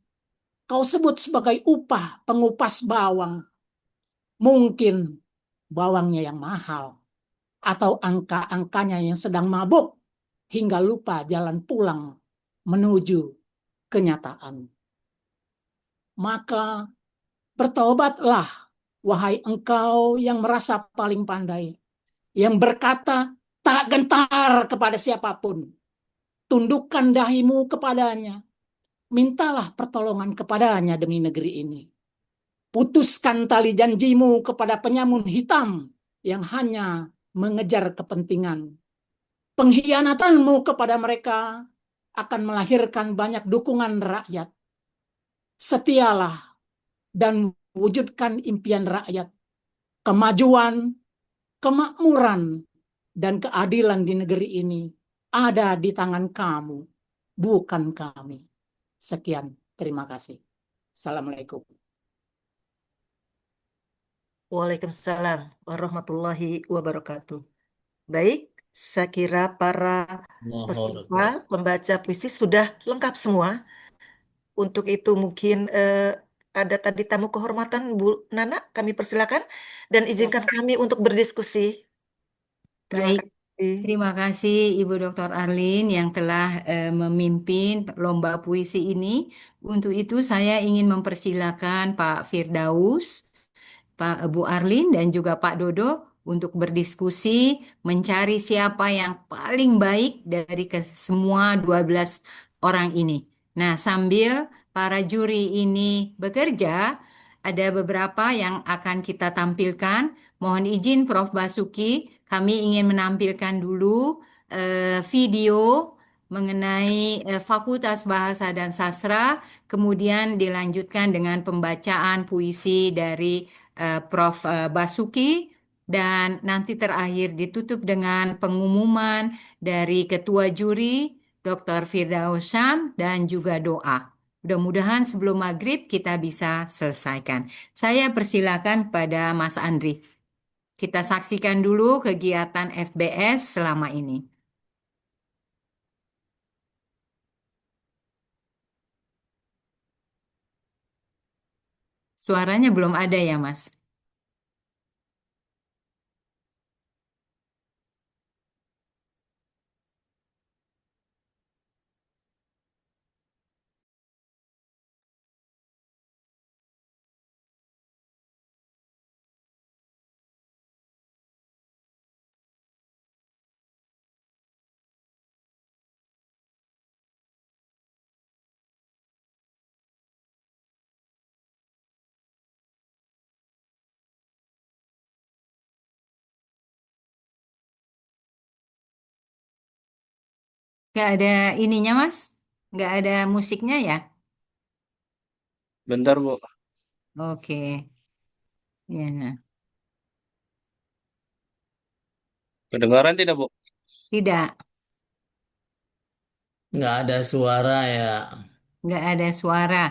kau sebut sebagai upah pengupas bawang. Mungkin bawangnya yang mahal, atau angka-angkanya yang sedang mabuk hingga lupa jalan pulang menuju kenyataan. Maka bertobatlah, wahai engkau yang merasa paling pandai, yang berkata tak gentar kepada siapapun. Tundukkan dahimu kepadanya. Mintalah pertolongan kepadanya demi negeri ini. Putuskan tali janjimu kepada penyamun hitam yang hanya mengejar kepentingan. Pengkhianatanmu kepada mereka akan melahirkan banyak dukungan rakyat. Setialah dan wujudkan impian rakyat, kemajuan, kemakmuran, dan keadilan di negeri ini ada di tangan kamu, bukan kami. Sekian, terima kasih. Assalamualaikum. Waalaikumsalam warahmatullahi wabarakatuh. Baik, saya kira para peserta pembaca puisi sudah lengkap semua. Untuk itu mungkin ada tadi tamu kehormatan Bu Nana, kami persilakan dan izinkan kami untuk berdiskusi. Terima Baik, kasih. terima kasih Ibu Dr. Arlin yang telah memimpin lomba puisi ini. Untuk itu saya ingin mempersilakan Pak Firdaus, Pak Bu Arlin dan juga Pak Dodo untuk berdiskusi mencari siapa yang paling baik dari semua 12 orang ini. Nah, sambil para juri ini bekerja, ada beberapa yang akan kita tampilkan. Mohon izin Prof. Basuki, kami ingin menampilkan dulu video mengenai Fakultas Bahasa dan Sastra, kemudian dilanjutkan dengan pembacaan puisi dari Prof. Basuki, dan nanti terakhir ditutup dengan pengumuman dari Ketua Juri, Dr. Firdaus Syam, dan juga doa. Mudah-mudahan sebelum maghrib kita bisa selesaikan. Saya persilakan pada Mas Andri. Kita saksikan dulu kegiatan FBS selama ini. Suaranya belum ada ya, Mas? Nggak ada ininya, Mas? Nggak ada musiknya ya? Bentar, Bu. Oke. Ya. Kedengaran tidak, Bu? Tidak, Nggak ada suara ya. nggak ada suara.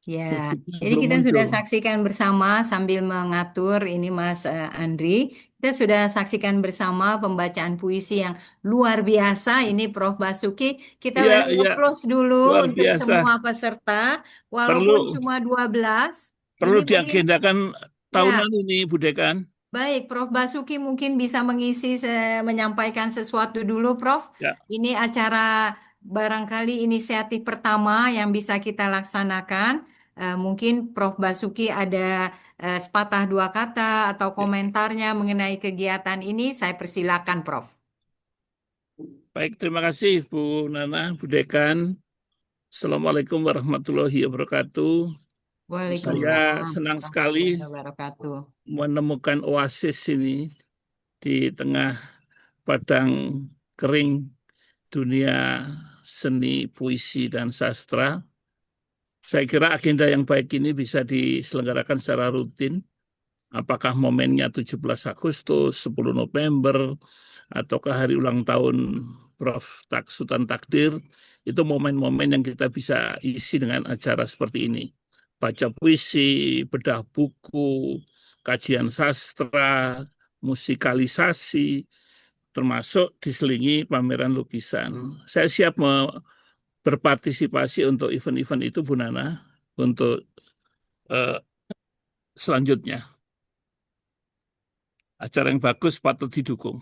Ya, Musiknya jadi belum kita muncul. sudah saksikan bersama sambil mengatur ini Mas Andri. Kita sudah saksikan bersama pembacaan puisi yang luar biasa. Ini Prof. Basuki. Kita Iya, iya, applause dulu luar untuk biasa. semua peserta. Walaupun Perlu cuma 12. perlu Ini mungkin diagendakan ya, tahunan ini, Bu Dekan. baik, Prof. Basuki mungkin bisa mengisi, menyampaikan sesuatu dulu, Prof. Ya, Ini acara barangkali inisiatif pertama yang bisa kita laksanakan. Mungkin Prof. Basuki ada sepatah dua kata atau ya. komentarnya mengenai kegiatan ini. Saya persilakan, Prof. Baik, terima kasih Bu Nana, Bu Dekan. Assalamualaikum warahmatullahi wabarakatuh. Saya Waalaikumsalam senang sekali warahmatullahi wabarakatuh. menemukan oasis ini di tengah padang kering dunia seni, puisi, dan sastra. Saya kira agenda yang baik ini bisa diselenggarakan secara rutin. Apakah momennya 17 Agustus, 10 November, ataukah hari ulang tahun Prof. Sultan Takdir, itu momen-momen yang kita bisa isi dengan acara seperti ini. Baca puisi, bedah buku, kajian sastra, musikalisasi, termasuk diselingi pameran lukisan. Saya siap berpartisipasi untuk event-event itu, Bu Nana, untuk selanjutnya. Acara yang bagus patut didukung.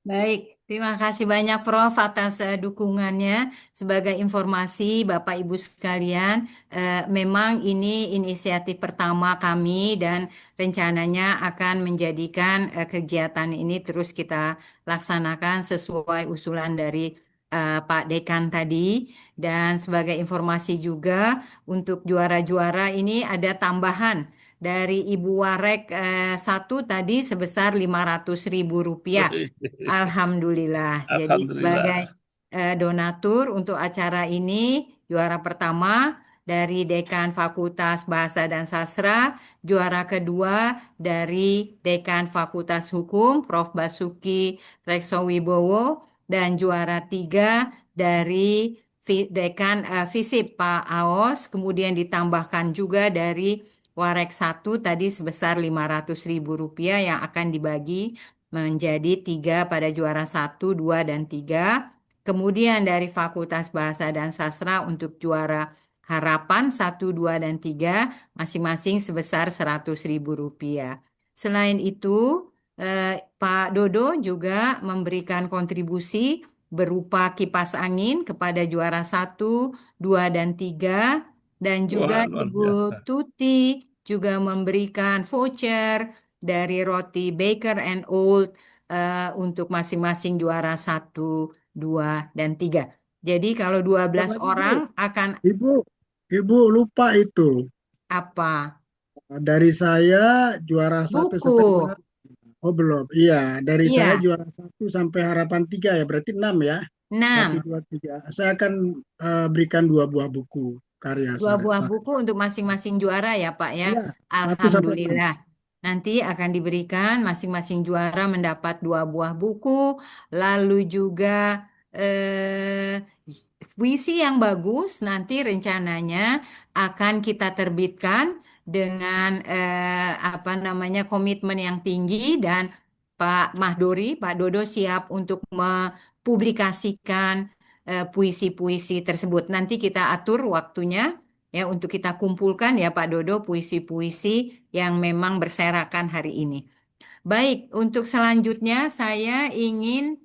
Baik, terima kasih banyak Prof atas dukungannya. Sebagai informasi Bapak Ibu sekalian, memang ini inisiatif pertama kami dan rencananya akan menjadikan kegiatan ini terus kita laksanakan sesuai usulan dari Pak Dekan tadi. Dan sebagai informasi juga untuk juara-juara ini ada tambahan dari Ibu Warek satu tadi sebesar Rp500.000. Alhamdulillah. Jadi sebagai Alhamdulillah. donatur untuk acara ini, juara pertama dari Dekan Fakultas Bahasa dan Sastra, juara kedua dari Dekan Fakultas Hukum, Prof. Basuki Reksowibowo, dan juara 3 dari Dekan FISIP, Pak Aos, kemudian ditambahkan juga dari Warek 1 tadi sebesar Rp500.000 yang akan dibagi menjadi 3 pada juara 1, 2, dan 3. Kemudian dari Fakultas Bahasa dan Sastra untuk juara harapan 1, 2, dan 3 masing-masing sebesar Rp100.000. Selain itu, Pak Dodo juga memberikan kontribusi berupa kipas angin kepada juara 1, 2, dan 3. Dan juga Wah, luar Ibu biasa. Tuti juga memberikan voucher dari roti Baker and Old untuk masing-masing juara 1, 2, dan 3. Jadi kalau 12 orang akan Ibu lupa itu. apa? Dari saya juara 1 sampai Buku. juara. Oh belum, iya dari saya Iya, juara 1 sampai harapan 3 ya, berarti 6 ya. 1, 6. 2, 3. Saya akan berikan 2 buah buku karya 2 buah saya. buku untuk masing-masing juara ya Pak ya. Iya, 1 sampai 6. Alhamdulillah. Nanti akan diberikan masing-masing juara mendapat 2 buah buku. Lalu juga puisi yang bagus nanti rencananya akan kita terbitkan dengan komitmen yang tinggi, dan Pak Dodo siap untuk mempublikasikan puisi-puisi tersebut. Nanti kita atur waktunya ya untuk kita kumpulkan ya Pak Dodo puisi-puisi yang memang berserakan hari ini. Baik, untuk selanjutnya saya ingin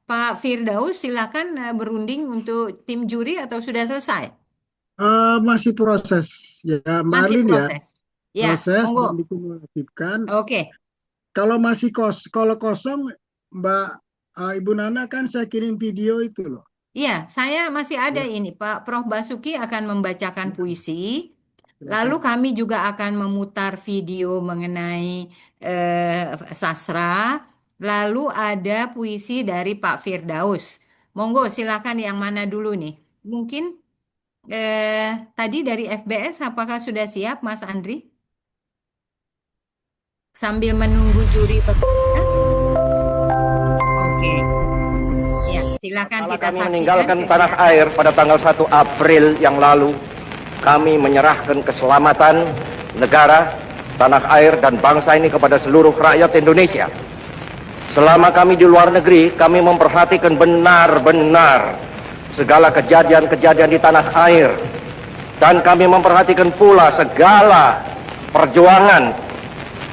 Pak Firdaus silakan berunding untuk tim juri atau sudah selesai? Masih proses ya Mbak Masih Arlin ya. proses. Ya, Proses dan monggo. dikumulatifkan. Oke. Kalau masih kalau kosong Mbak Ibu Nana kan saya kirim video itu loh. Iya, saya masih ada Ya, ini. Pak Prof. Basuki akan membacakan puisi. silakan. Lalu kami juga akan memutar video mengenai sastra. Lalu ada puisi dari Pak Firdaus. Monggo, silakan yang mana dulu nih? Mungkin tadi dari FBS apakah sudah siap, Mas Andri? Sambil menunggu juri bekerja. Oke. Ya, silakan Kala kita kami saksikan meninggalkan kegiatan. tanah air pada tanggal 1 April yang lalu, kami menyerahkan keselamatan negara, tanah air, dan bangsa ini kepada seluruh rakyat Indonesia. Selama kami di luar negeri, kami memperhatikan benar-benar segala kejadian-kejadian di tanah air. Dan kami memperhatikan pula segala perjuangan,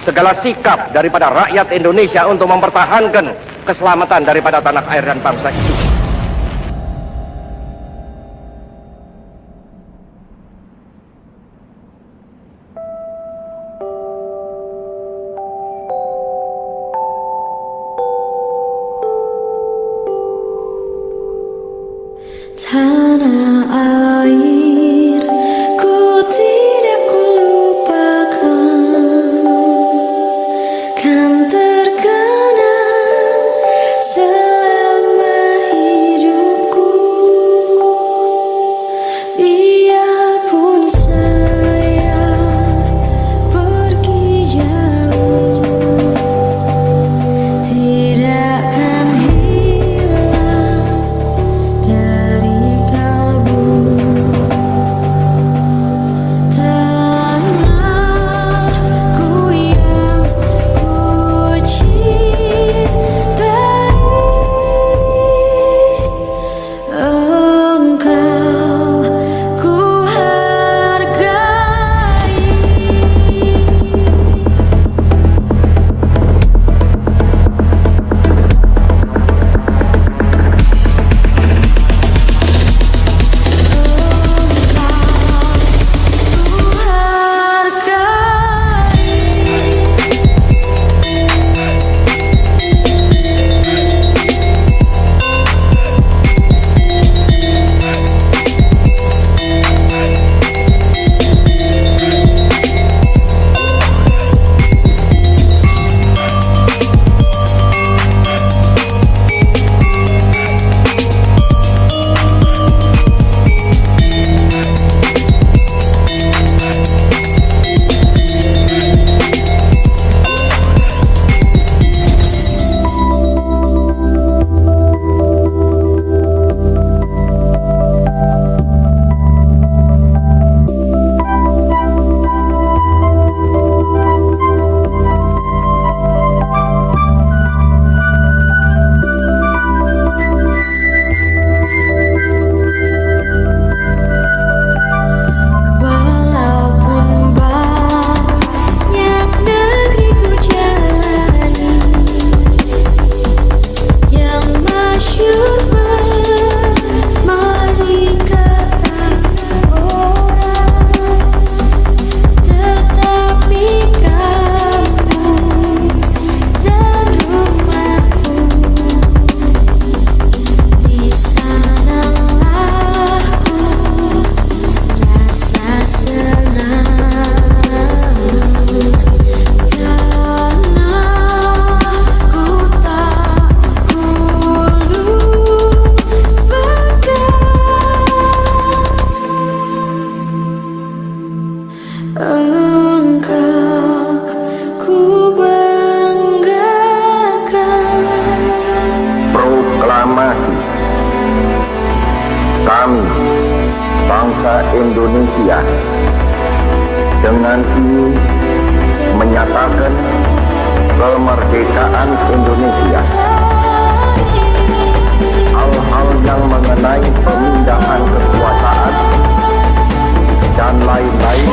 segala sikap daripada rakyat Indonesia untuk mempertahankan keselamatan daripada tanah air dan bangsa itu. Tanah air, ku tidak kulupakan, kan terkenang selama hidupku. Biarpun saya pergi jauh, tidak akan hilang dari kalbu. kami, bangsa Indonesia, dengan ini menyatakan kemerdekaan Indonesia. Hal-hal yang mengenai pemindahan kekuasaan dan lain-lain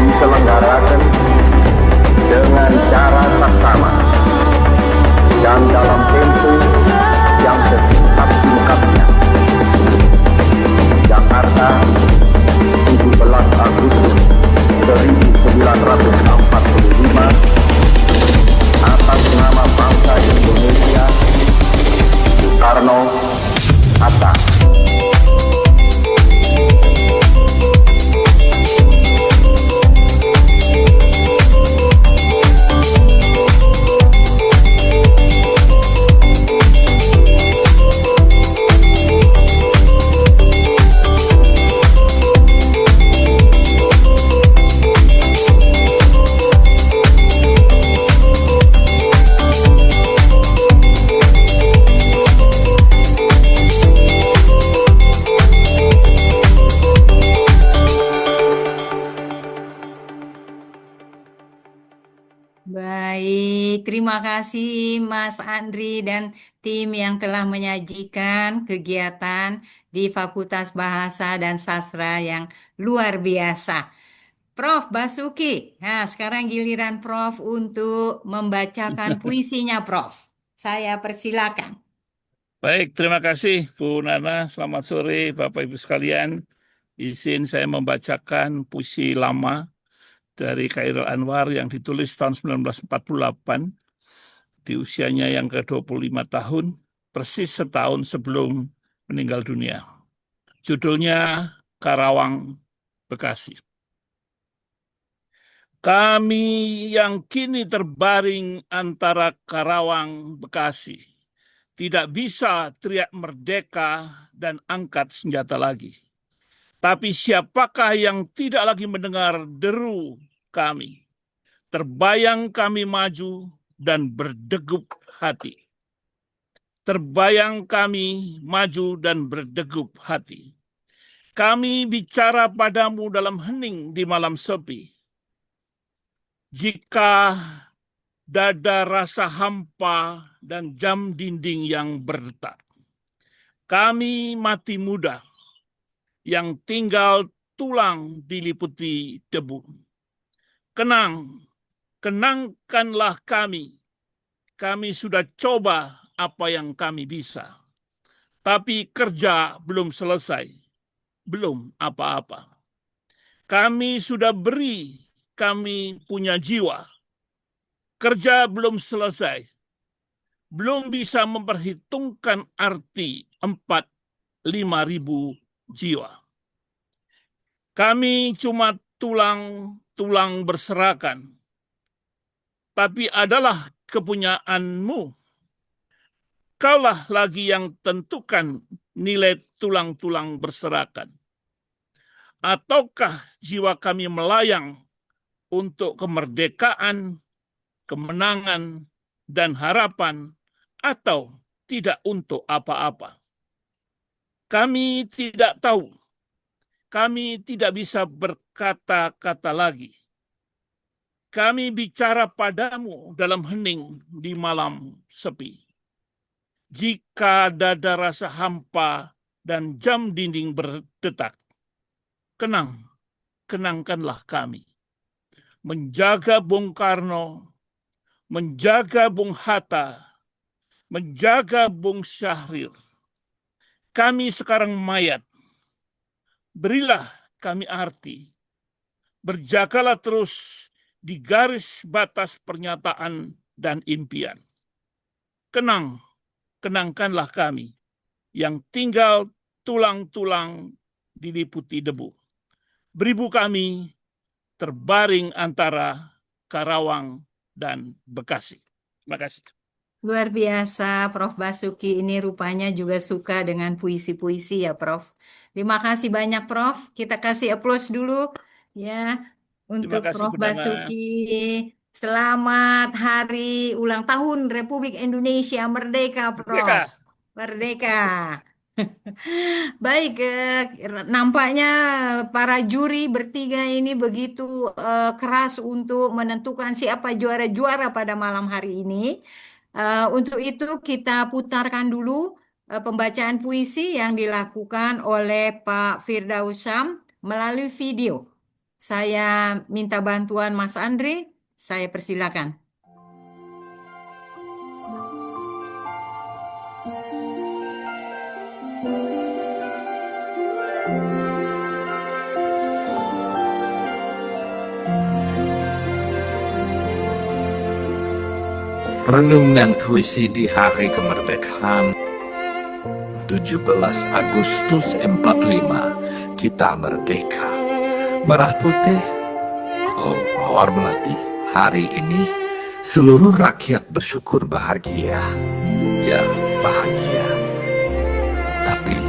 diselenggarakan dengan cara saksama dan dalam tempo yang sesingkat-singkatnya. Jakarta, 17 Agustus 1945, atas nama bangsa Indonesia, Soekarno, Hatta. Baik, terima kasih Mas Andri dan tim yang telah menyajikan kegiatan di Fakultas Bahasa dan Sastra yang luar biasa. Prof. Basuki, nah sekarang giliran Prof untuk membacakan puisinya, Prof. Saya persilakan. Baik, terima kasih Bu Nana. Selamat sore Bapak Ibu sekalian. Izin saya membacakan puisi lama dari Khairil Anwar yang ditulis tahun 1948 di usianya yang ke-25 tahun, persis setahun sebelum meninggal dunia. Judulnya Karawang, Bekasi. Kami yang kini terbaring antara Karawang, Bekasi, tidak bisa teriak merdeka dan angkat senjata lagi. Tapi siapakah yang tidak lagi mendengar deru kami? Terbayang kami maju dan berdegup hati. Terbayang kami maju dan berdegup hati. Kami bicara padamu dalam hening di malam sepi. Jika dada rasa hampa dan jam dinding yang berdetak. Kami mati muda yang tinggal tulang diliputi debu. Kenangkanlah kami. Kami sudah coba apa yang kami bisa. Tapi kerja belum selesai. Belum apa-apa. Kami sudah beri, kami punya jiwa. Kerja belum selesai. Belum bisa memperhitungkan arti 4-5 ribu jiwa. Kami cuma tulang berserakan. Tapi adalah kepunyaanmu. Kaulah lagi yang tentukan nilai tulang-tulang berserakan. Ataukah jiwa kami melayang untuk kemerdekaan, kemenangan, dan harapan, atau tidak untuk apa-apa? Kami tidak tahu. Kami tidak bisa berkata-kata lagi. Kami bicara padamu dalam hening di malam sepi. Jika dada rasa hampa dan jam dinding berdetak, kenangkanlah kami. Menjaga Bung Karno, menjaga Bung Hatta, menjaga Bung Syahrir. Kami sekarang mayat. Berilah kami arti. Berjagalah terus di garis batas pernyataan dan impian. Kenangkanlah kami yang tinggal tulang-tulang diliputi debu. Beribu kami terbaring antara Karawang dan Bekasi. Terima kasih. Luar biasa, Prof. Basuki. Ini rupanya juga suka dengan puisi-puisi ya, Prof. Terima kasih banyak, Prof. Kita kasih aplaus dulu ya untuk kasih, Prof. Bu Nana. Basuki. Selamat hari ulang tahun Republik Indonesia Merdeka, Prof. Merdeka. Merdeka. Baik, nampaknya para juri bertiga ini begitu keras untuk menentukan siapa juara-juara pada malam hari ini. Untuk itu kita putarkan dulu pembacaan puisi yang dilakukan oleh Pak Firdaus Syam melalui video. Saya minta bantuan Mas Andre, saya persilakan. Renungan puisi di hari kemerdekaan 17 Agustus 45 kita merdeka. Merah putih, oh mawar melati. Hari ini seluruh rakyat bersyukur bahagia. Ya, bahagia. Tapi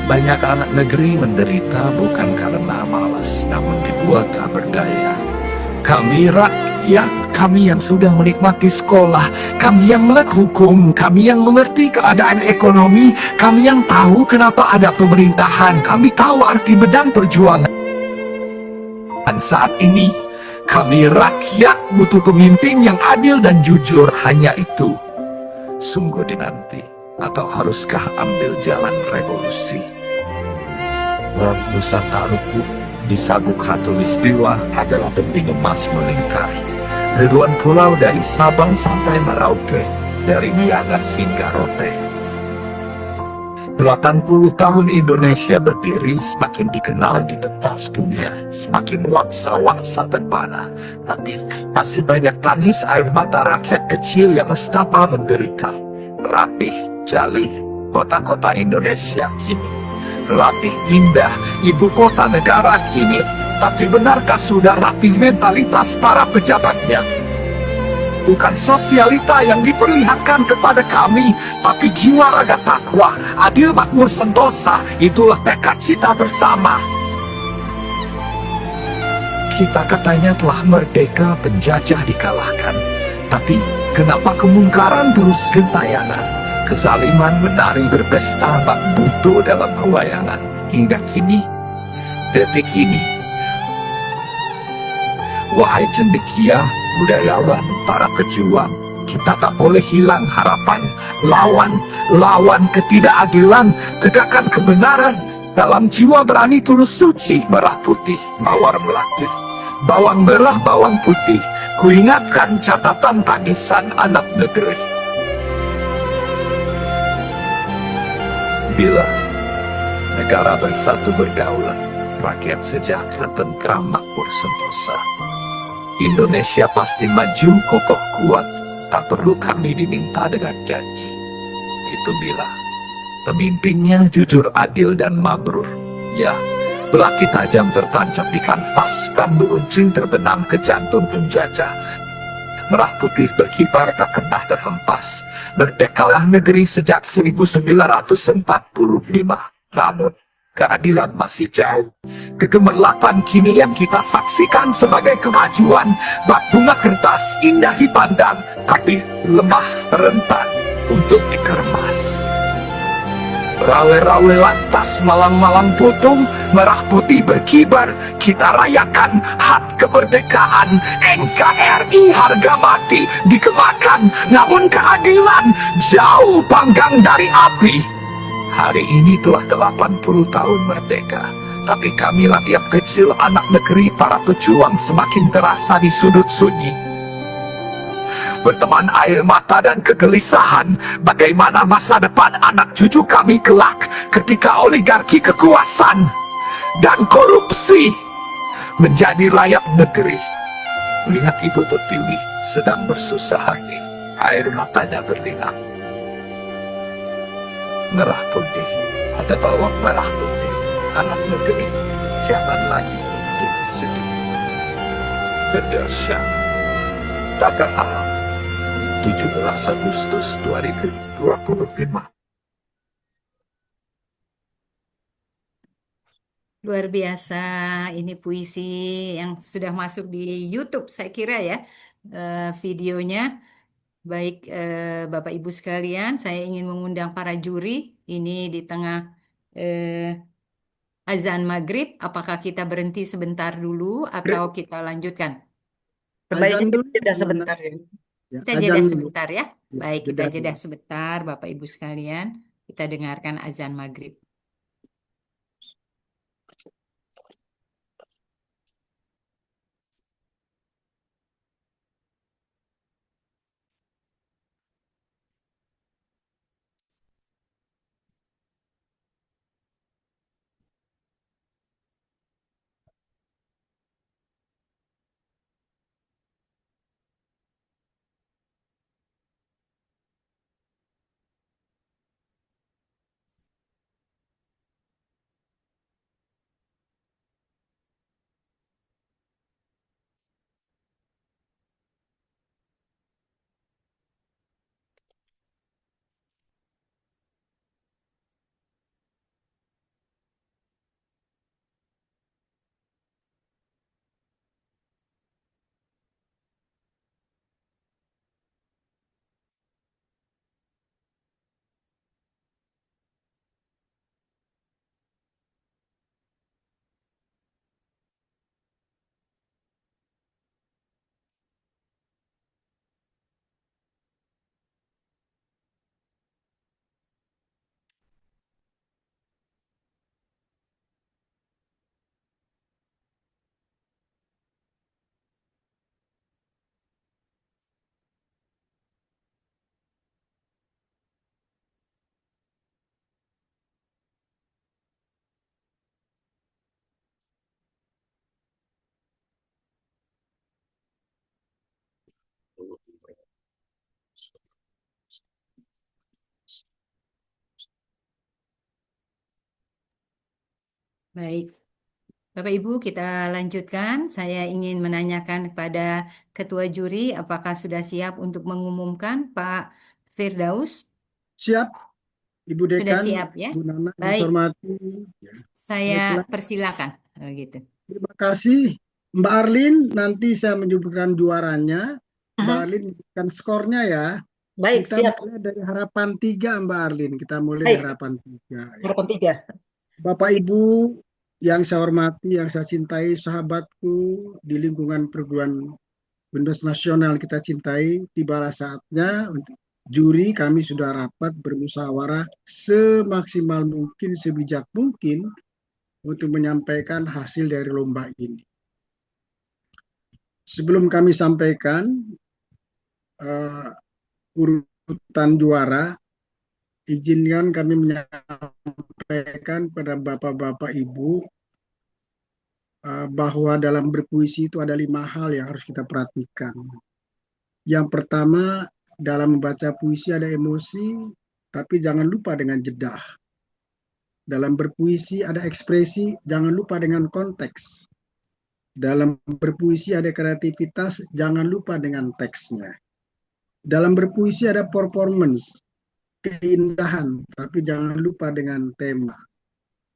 banyak anak negeri menderita bukan karena malas, namun dibuat tak berdaya. Kami rakyat, kami yang sudah menikmati sekolah, kami yang melek hukum, kami yang mengerti keadaan ekonomi, kami yang tahu kenapa ada pemerintahan, kami tahu arti pedang perjuangan. Dan saat ini, kami rakyat butuh pemimpin yang adil dan jujur, hanya itu. Sungguh dinanti, atau haruskah ambil jalan revolusi? Nusantaraku di sabuk khatulistiwa adalah penting emas melingkar. Ribuan pulau dari Sabang sampai Merauke, dari Miangas hingga Rote. 80 tahun Indonesia berdiri, semakin dikenal di pentas dunia, semakin wangsa-wangsa terpana. Tapi masih banyak tangis air mata rakyat kecil yang nestapa menderita. Rapih, jalih, kota-kota Indonesia kini. Rapih indah, ibu kota negara kini. Tapi benarkah sudah rapih mentalitas para pejabatnya? Bukan sosialita yang diperlihatkan kepada kami, tapi jiwa raga takwa, adil makmur sentosa, itulah tekad kita bersama. Kita katanya telah merdeka, penjajah dikalahkan. Tapi kenapa kemungkaran terus gentayangan? Kezaliman menari berpesta bak butuh dalam pewayangan. Hingga kini, detik ini, wahai cendekia, budayawan, para pejuang, kita tak boleh hilang harapan. Lawan ketidakadilan, tegakkan kebenaran. Dalam jiwa berani tulus suci, merah putih, mawar melati. Bawang merah, bawang putih, kuingatkan catatan tangisan anak negeri. Bila negara bersatu berdaulat, rakyat sejahtera, tentram, makmur, sentosa, Indonesia pasti maju, kokoh, kuat. Tak perlu kami diminta dengan janji. Itu bila pemimpinnya jujur, adil, dan mabrur. Ya, belati tajam tertancap di kanvas, bambu runcing terbenam ke jantung penjajah. Merah putih berkibar tak pernah terhempas. Merdekalah negeri sejak 1945. Namun keadilan masih jauh. Kegemerlapan kini yang kita saksikan sebagai kemajuan. Bak bunga kertas indah dipandang, tapi lemah rentan untuk dikemas. Rawe-rawe lantas, malang-malang putung, merah putih berkibar, kita rayakan hak kemerdekaan. NKRI harga mati dikemarkan, namun keadilan jauh panggang dari api. Hari ini telah 80 tahun merdeka, tapi kami rakyat kecil, anak negeri, para pejuang semakin terasa di sudut sunyi. Berteman air mata dan kegelisahan, bagaimana masa depan anak cucu kami kelak ketika oligarki kekuasaan dan korupsi menjadi rakyat negeri. Lihat Ibu Pertiwi sedang bersusah hati, air matanya berlinang. Merah putih, ada bawang merah putih, anak negeri, jangan lagi sedih. Berdasar Dagang Alam, 17 Agustus 2025. Luar biasa, ini puisi yang sudah masuk di YouTube, saya kira ya, videonya. Baik, Bapak Ibu sekalian, saya ingin mengundang para juri ini di tengah azan maghrib. Apakah kita berhenti sebentar dulu atau kita lanjutkan? Sebaiknya Azan dulu, kita jeda Bu Nana. sebentar ya. Ya, Kita azan jeda dulu. sebentar ya. Ya, Baik, kita jeda jeda dulu. sebentar, Bapak Ibu sekalian. Kita dengarkan azan maghrib. Baik, Bapak Ibu, kita lanjutkan. Saya ingin menanyakan kepada Ketua Juri, apakah sudah siap untuk mengumumkan Pak Firdaus? Siap, Ibu Sudah Dekan, siap ya? Bu Nana yang Baik, saya hormati. Ya, saya baiklah. persilakan. Gitu. Terima kasih, Mbak Arlin. Nanti saya menyebutkan juaranya. Mbak Arlin menyebutkan skornya ya. Baik, Kita siap. mulai dari harapan 3, Mbak Arlin. Kita mulai Baik. dari harapan 3. Ya. Harapan 3. Bapak Ibu yang saya hormati, yang saya cintai, sahabatku di lingkungan perguruan Bendus Nasional kita cintai, tibalah saatnya untuk juri kami sudah rapat bermusyawarah semaksimal mungkin, sebijak mungkin untuk menyampaikan hasil dari lomba ini. Sebelum kami sampaikan urutan juara, izinkan kami menyampaikan pada Bapak-Bapak Ibu bahwa dalam berpuisi itu ada 5 hal yang harus kita perhatikan. Yang pertama, dalam membaca puisi ada emosi, tapi jangan lupa dengan jeda. Dalam berpuisi ada ekspresi, jangan lupa dengan konteks. Dalam berpuisi ada kreativitas, jangan lupa dengan teksnya. Dalam berpuisi ada performance, keindahan, tapi jangan lupa dengan tema.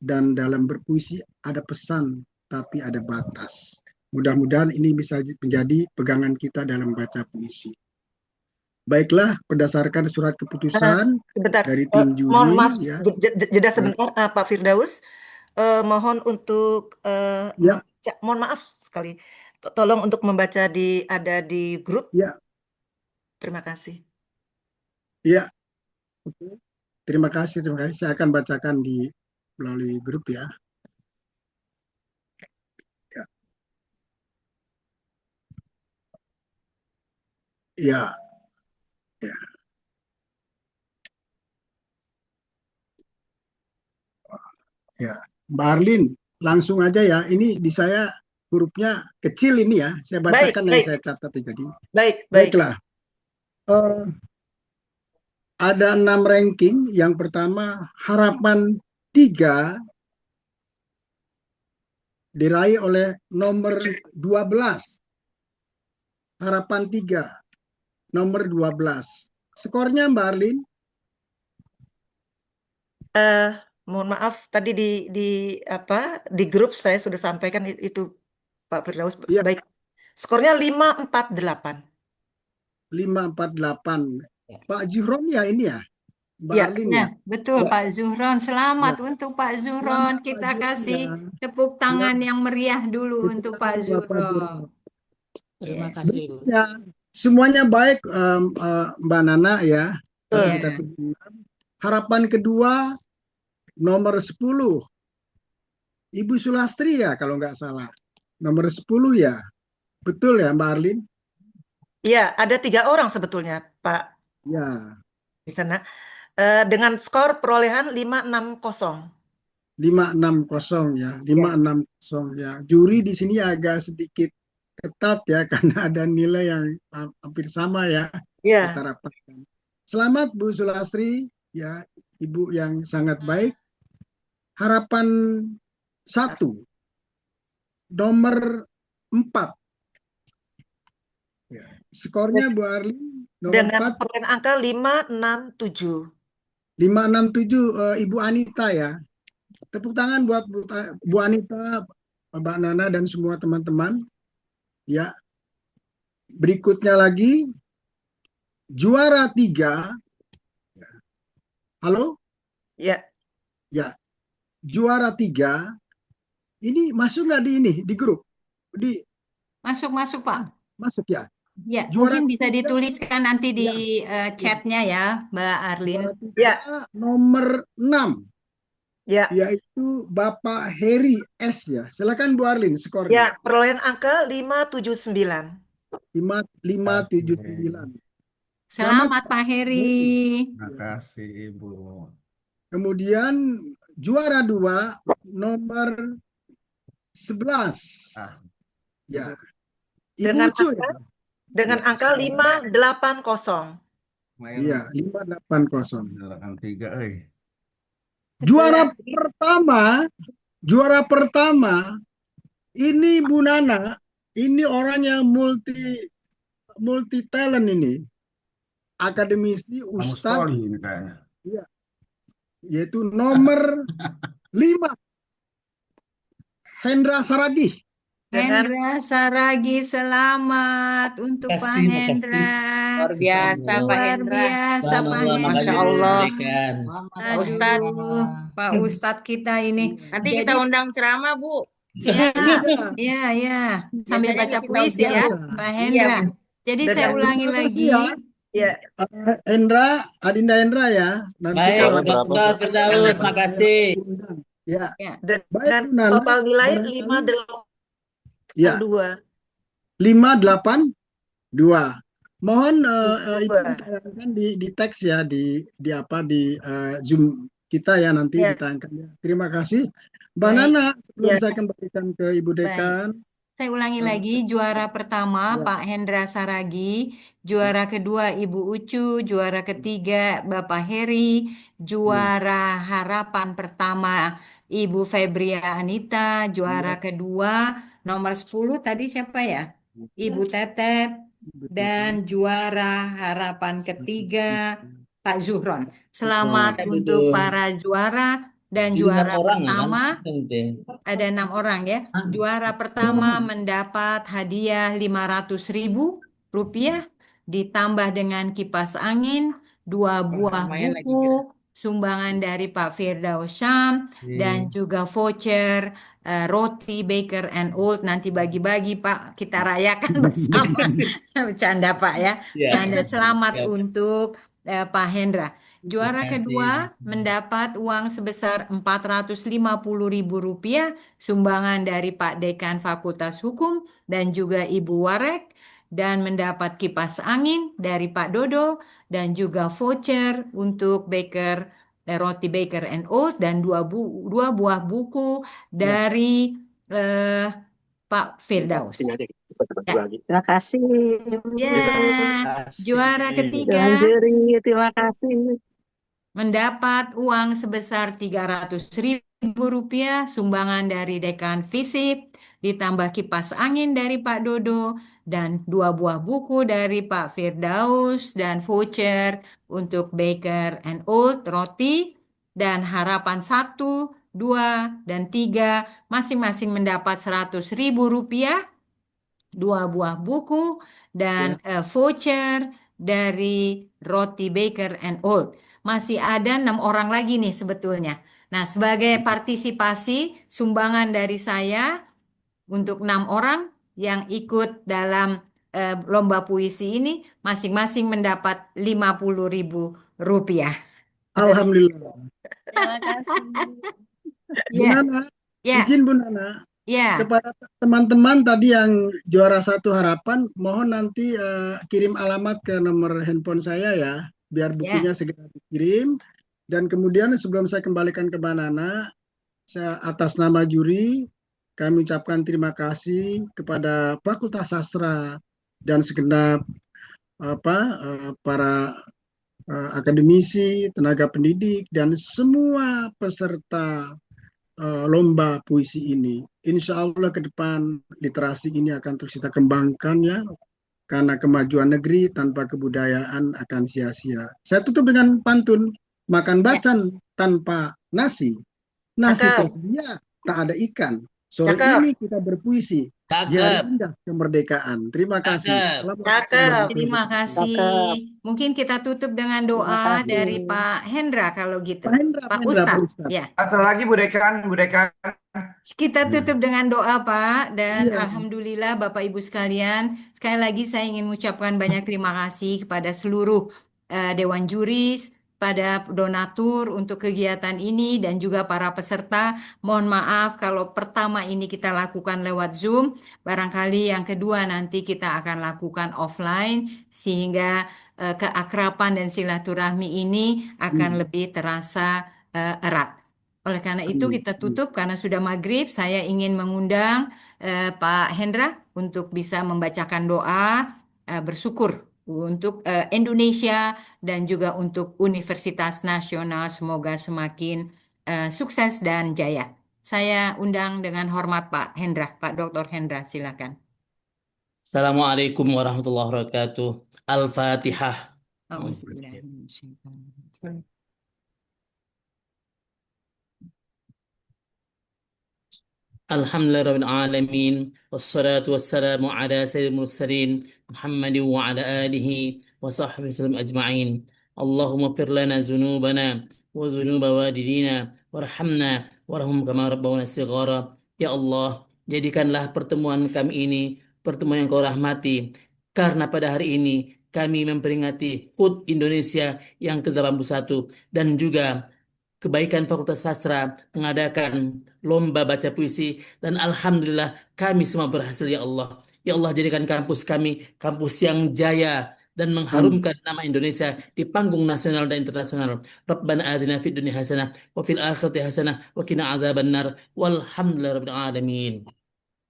Dan dalam berpuisi ada pesan, tapi ada batas. Mudah-mudahan ini bisa menjadi pegangan kita dalam baca puisi. Baiklah, berdasarkan surat keputusan Sebentar, dari tim juri, mohon maaf, ya. jeda sebentar, Pak Firdaus. Mohon untuk Ya. mohon maaf sekali, tolong untuk membaca ada di grup. Ya. Terima kasih. Ya. Oke. Terima kasih, terima kasih. Saya akan bacakan melalui grup ya. Ya. Ya. Ya. Ya, Mbak Arlin, langsung aja ya. Ini di saya hurufnya kecil ini ya. Saya bacakan yang saya catat tadi. Baik, baik. Baiklah. Ada 6 ranking. Yang pertama, harapan 3 diraih oleh nomor 12. Harapan 3, nomor 12. Skornya Mbak Arlin? Mohon maaf, tadi di grup saya sudah sampaikan itu Pak Firdaus. Ya. Baik. Skornya 548. 548. Pak Zuhron ya ini ya, Mbak Ya, Arlin ya. Nah, betul ya. Pak Zuhron. Selamat Ya. untuk Pak Zuhron. Selamat Pak Kita Zuhron kasih ya. tepuk Ya, tangan yang meriah dulu tepuk untuk tangan Pak buat Pak Zuhron. Zuhron. Terima Ya. kasih, Bu. Berikutnya, semuanya baik Mbak Nana ya. Kalau kita Ya. dengar. Harapan kedua nomor 10. Ibu Sulastri ya kalau nggak salah. Nomor 10 ya. Betul ya Mbak Arlin? Iya, ada 3 orang sebetulnya, Pak, Ya. di sana. Dengan skor perolehan 560. 560 ya. Ya. 560 ya. Juri di sini agak sedikit ketat ya karena ada nilai yang hampir sama ya. Ya. Kita rapatkan. Selamat Bu Sulastri ya, Ibu yang sangat baik. Harapan 1 nomor 4. Ya. Skornya Bu Arlin nomor Dengan 4 perolehan angka 567. 567 Ibu Anita ya. Tepuk tangan buat Bu Anita, Mbak Nana dan semua teman-teman. Ya. Berikutnya lagi juara 3. Halo? Ya. Ya. Juara 3 ini masuk nggak di grup? Masuk Pak. Masuk ya. Ya, Juara mungkin bisa 3 dituliskan nanti di chatnya ya, Mbak Arlin. juara 3 nomor 6. Ya. Yaitu Bapak Heri S ya. Silakan Bu Arlin Ya, skornya. perolehan angka 579. 579. Selamat Pak Heri. Terima kasih Ibu. Kemudian juara 2 nomor 11. Ya. Ibu Dengan Ucu angka, ya. dengan Ya. angka 580. Iya, 580. 3. Juara pertama ini Bu Nana, ini orang yang multi talent ini. Akademisi, Ustadz. Ini kayaknya. Iya. Yaitu nomor 5. Hendra Saragih. Hendra Saragih, selamat untuk Pak Makasih. Hendra. Luar biasa Pak Luar Hendra. biasa Pak Subhanallah, Hendra. Masya makasih Allah. Dekan. Pak Ustadz. Aduh, Pak Ustadz kita ini. Nanti Jadi, kita undang ceramah, Bu. ya. Sambil Biasanya baca ngasih tahu puisi ya, jago. Pak Iya, Hendra. Bu. Jadi Dan saya ulangi Terima lagi. kasih ya. Ya. Adinda Hendra ya. Nanti Baik, kalau Dr. Firdaus, makasih. ya. Ya. Dengan Bu Nana, total nilai barangkali- 582. Ya, 582. Mohon Ibu Dua. tayangkan di teks ya di Zoom kita ya nanti Ya. ditayangkan ya. Terima kasih. Mbak Baik. Nana, sebelum Ya. saya kembalikan ke Ibu Dekan. Saya ulangi lagi, juara pertama Ya. Pak Hendra Saragih, juara kedua Ibu Ucu, juara ketiga Bapak Heri, juara harapan pertama Ibu Febria Anita, juara kedua nomor 10 tadi siapa ya? Ibu Tetet, dan juara harapan ketiga Pak Zuhron. Selamat Betul. untuk para juara dan Ini 6 juara orang ya kan? pertama. Yang penting. Ada 6 orang ya. Juara pertama mendapat hadiah Rp500.000 ditambah dengan kipas angin, 2 buah lumayan lagi buku, sumbangan dari Pak Firdaus Syam, dan juga voucher roti Baker and Old. Nanti bagi-bagi Pak, kita rayakan bersama. Bercanda Pak ya. Ya. Canda. Selamat Siap. untuk Pak Hendra. Juara Terima kasih. kedua mendapat uang sebesar Rp450.000 sumbangan dari Pak Dekan Fakultas Hukum dan juga Ibu Warek, dan mendapat kipas angin dari Pak Dodo dan juga voucher untuk roti Baker and Old, dan 2 buah buku dari Pak Firdaus. Ya. Terima kasih. Ya, juara ketiga Tuan juri, terima kasih. mendapat uang sebesar Rp300.000 sumbangan dari Dekan FISIP, ditambah kipas angin dari Pak Dodo, dan 2 buah buku dari Pak Firdaus, dan voucher untuk Baker and Old roti, dan harapan 1, 2, dan 3 masing-masing mendapat Rp100.000. 2 buah buku dan voucher dari Roti Baker and Old. Masih ada 6 orang lagi nih sebetulnya. Nah, sebagai partisipasi sumbangan dari saya untuk 6 orang yang ikut dalam lomba puisi ini, masing-masing mendapat Rp50.000. Alhamdulillah. Terima kasih. Bu Ya, Nana, ya, izin Bu Nana, ya. kepada teman-teman tadi yang juara 1 harapan, mohon nanti kirim alamat ke nomor handphone saya ya, biar bukunya segera dikirim. Dan kemudian sebelum saya kembalikan ke Mbak Nana, saya atas nama juri, kami ucapkan terima kasih kepada Fakultas Sastra dan segenap para akademisi, tenaga pendidik, dan semua peserta lomba puisi ini. Insya Allah ke depan literasi ini akan terus kita kembangkan ya, karena kemajuan negeri tanpa kebudayaan akan sia-sia. Saya tutup dengan pantun, makan bacan tanpa nasi, nasi Cakep. tersedia tak ada ikan. Sore Cakep. ini kita berpuisi, di hari indah kemerdekaan. Terima kasih. Cakep. Terima kasih. Mungkin kita tutup dengan doa dari Pak Hendra kalau gitu. Pak Ustadz. Ya. Satu lagi Bu Dekan, Bu Dekan. Kita tutup dengan doa, Pak. Dan Alhamdulillah Bapak Ibu sekalian, sekali lagi saya ingin mengucapkan banyak terima kasih kepada seluruh Dewan Juris, pada donatur untuk kegiatan ini dan juga para peserta. Mohon maaf kalau pertama ini kita lakukan lewat Zoom, barangkali yang kedua nanti kita akan lakukan offline sehingga keakraban dan silaturahmi ini akan lebih terasa erat. Oleh karena itu kita tutup karena sudah maghrib. Saya ingin mengundang Pak Hendra untuk bisa membacakan doa bersyukur untuk Indonesia dan juga untuk Universitas Nasional. Semoga semakin sukses dan jaya. Saya undang dengan hormat Pak Hendra, Pak Dr. Hendra, silakan. Assalamualaikum warahmatullahi wabarakatuh. Al-Fatihah. Alhamdulillahirabbil alamin wassalatu wassalamu ala sayyidil mursalin Muhammadin wa ala alihi wa sahbihi wasallam ajma'in. Allahumma fir lana dzunubana wa dzunuba walidina warhamna warham kama rabbawna shighara. Ya Allah, jadikanlah pertemuan kami ini pertemuan yang Kau rahmati, karena pada hari ini kami memperingati HUT Indonesia yang ke-81 dan juga kebaikan Fakultas Sastra mengadakan lomba baca puisi, dan alhamdulillah kami semua berhasil ya Allah. Ya Allah, jadikan kampus kami kampus yang jaya dan mengharumkan nama Indonesia di panggung nasional dan internasional. Rabbana atina fid dunya hasanah wa fil akhirati hasanah wa qina adzabannar. Walhamdulillahirabbil alamin.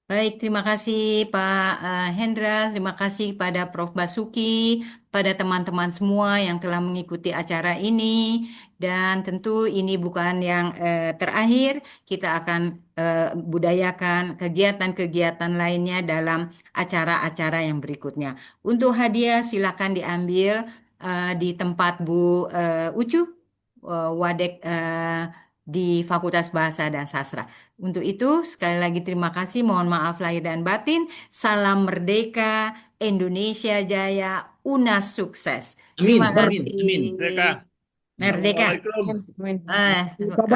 Baik, terima kasih Pak Hendra, terima kasih pada Prof. Basuki, pada teman-teman semua yang telah mengikuti acara ini. Dan tentu ini bukan yang terakhir, kita akan budayakan kegiatan-kegiatan lainnya dalam acara-acara yang berikutnya. Untuk hadiah silakan diambil di tempat Bu Ucu, Wadek di Fakultas Bahasa dan Sastra. Untuk itu, sekali lagi terima kasih, mohon maaf lahir dan batin. Salam merdeka, Indonesia jaya, UNAS sukses. Amin, Terima amin, kasih. amin. Merdeka.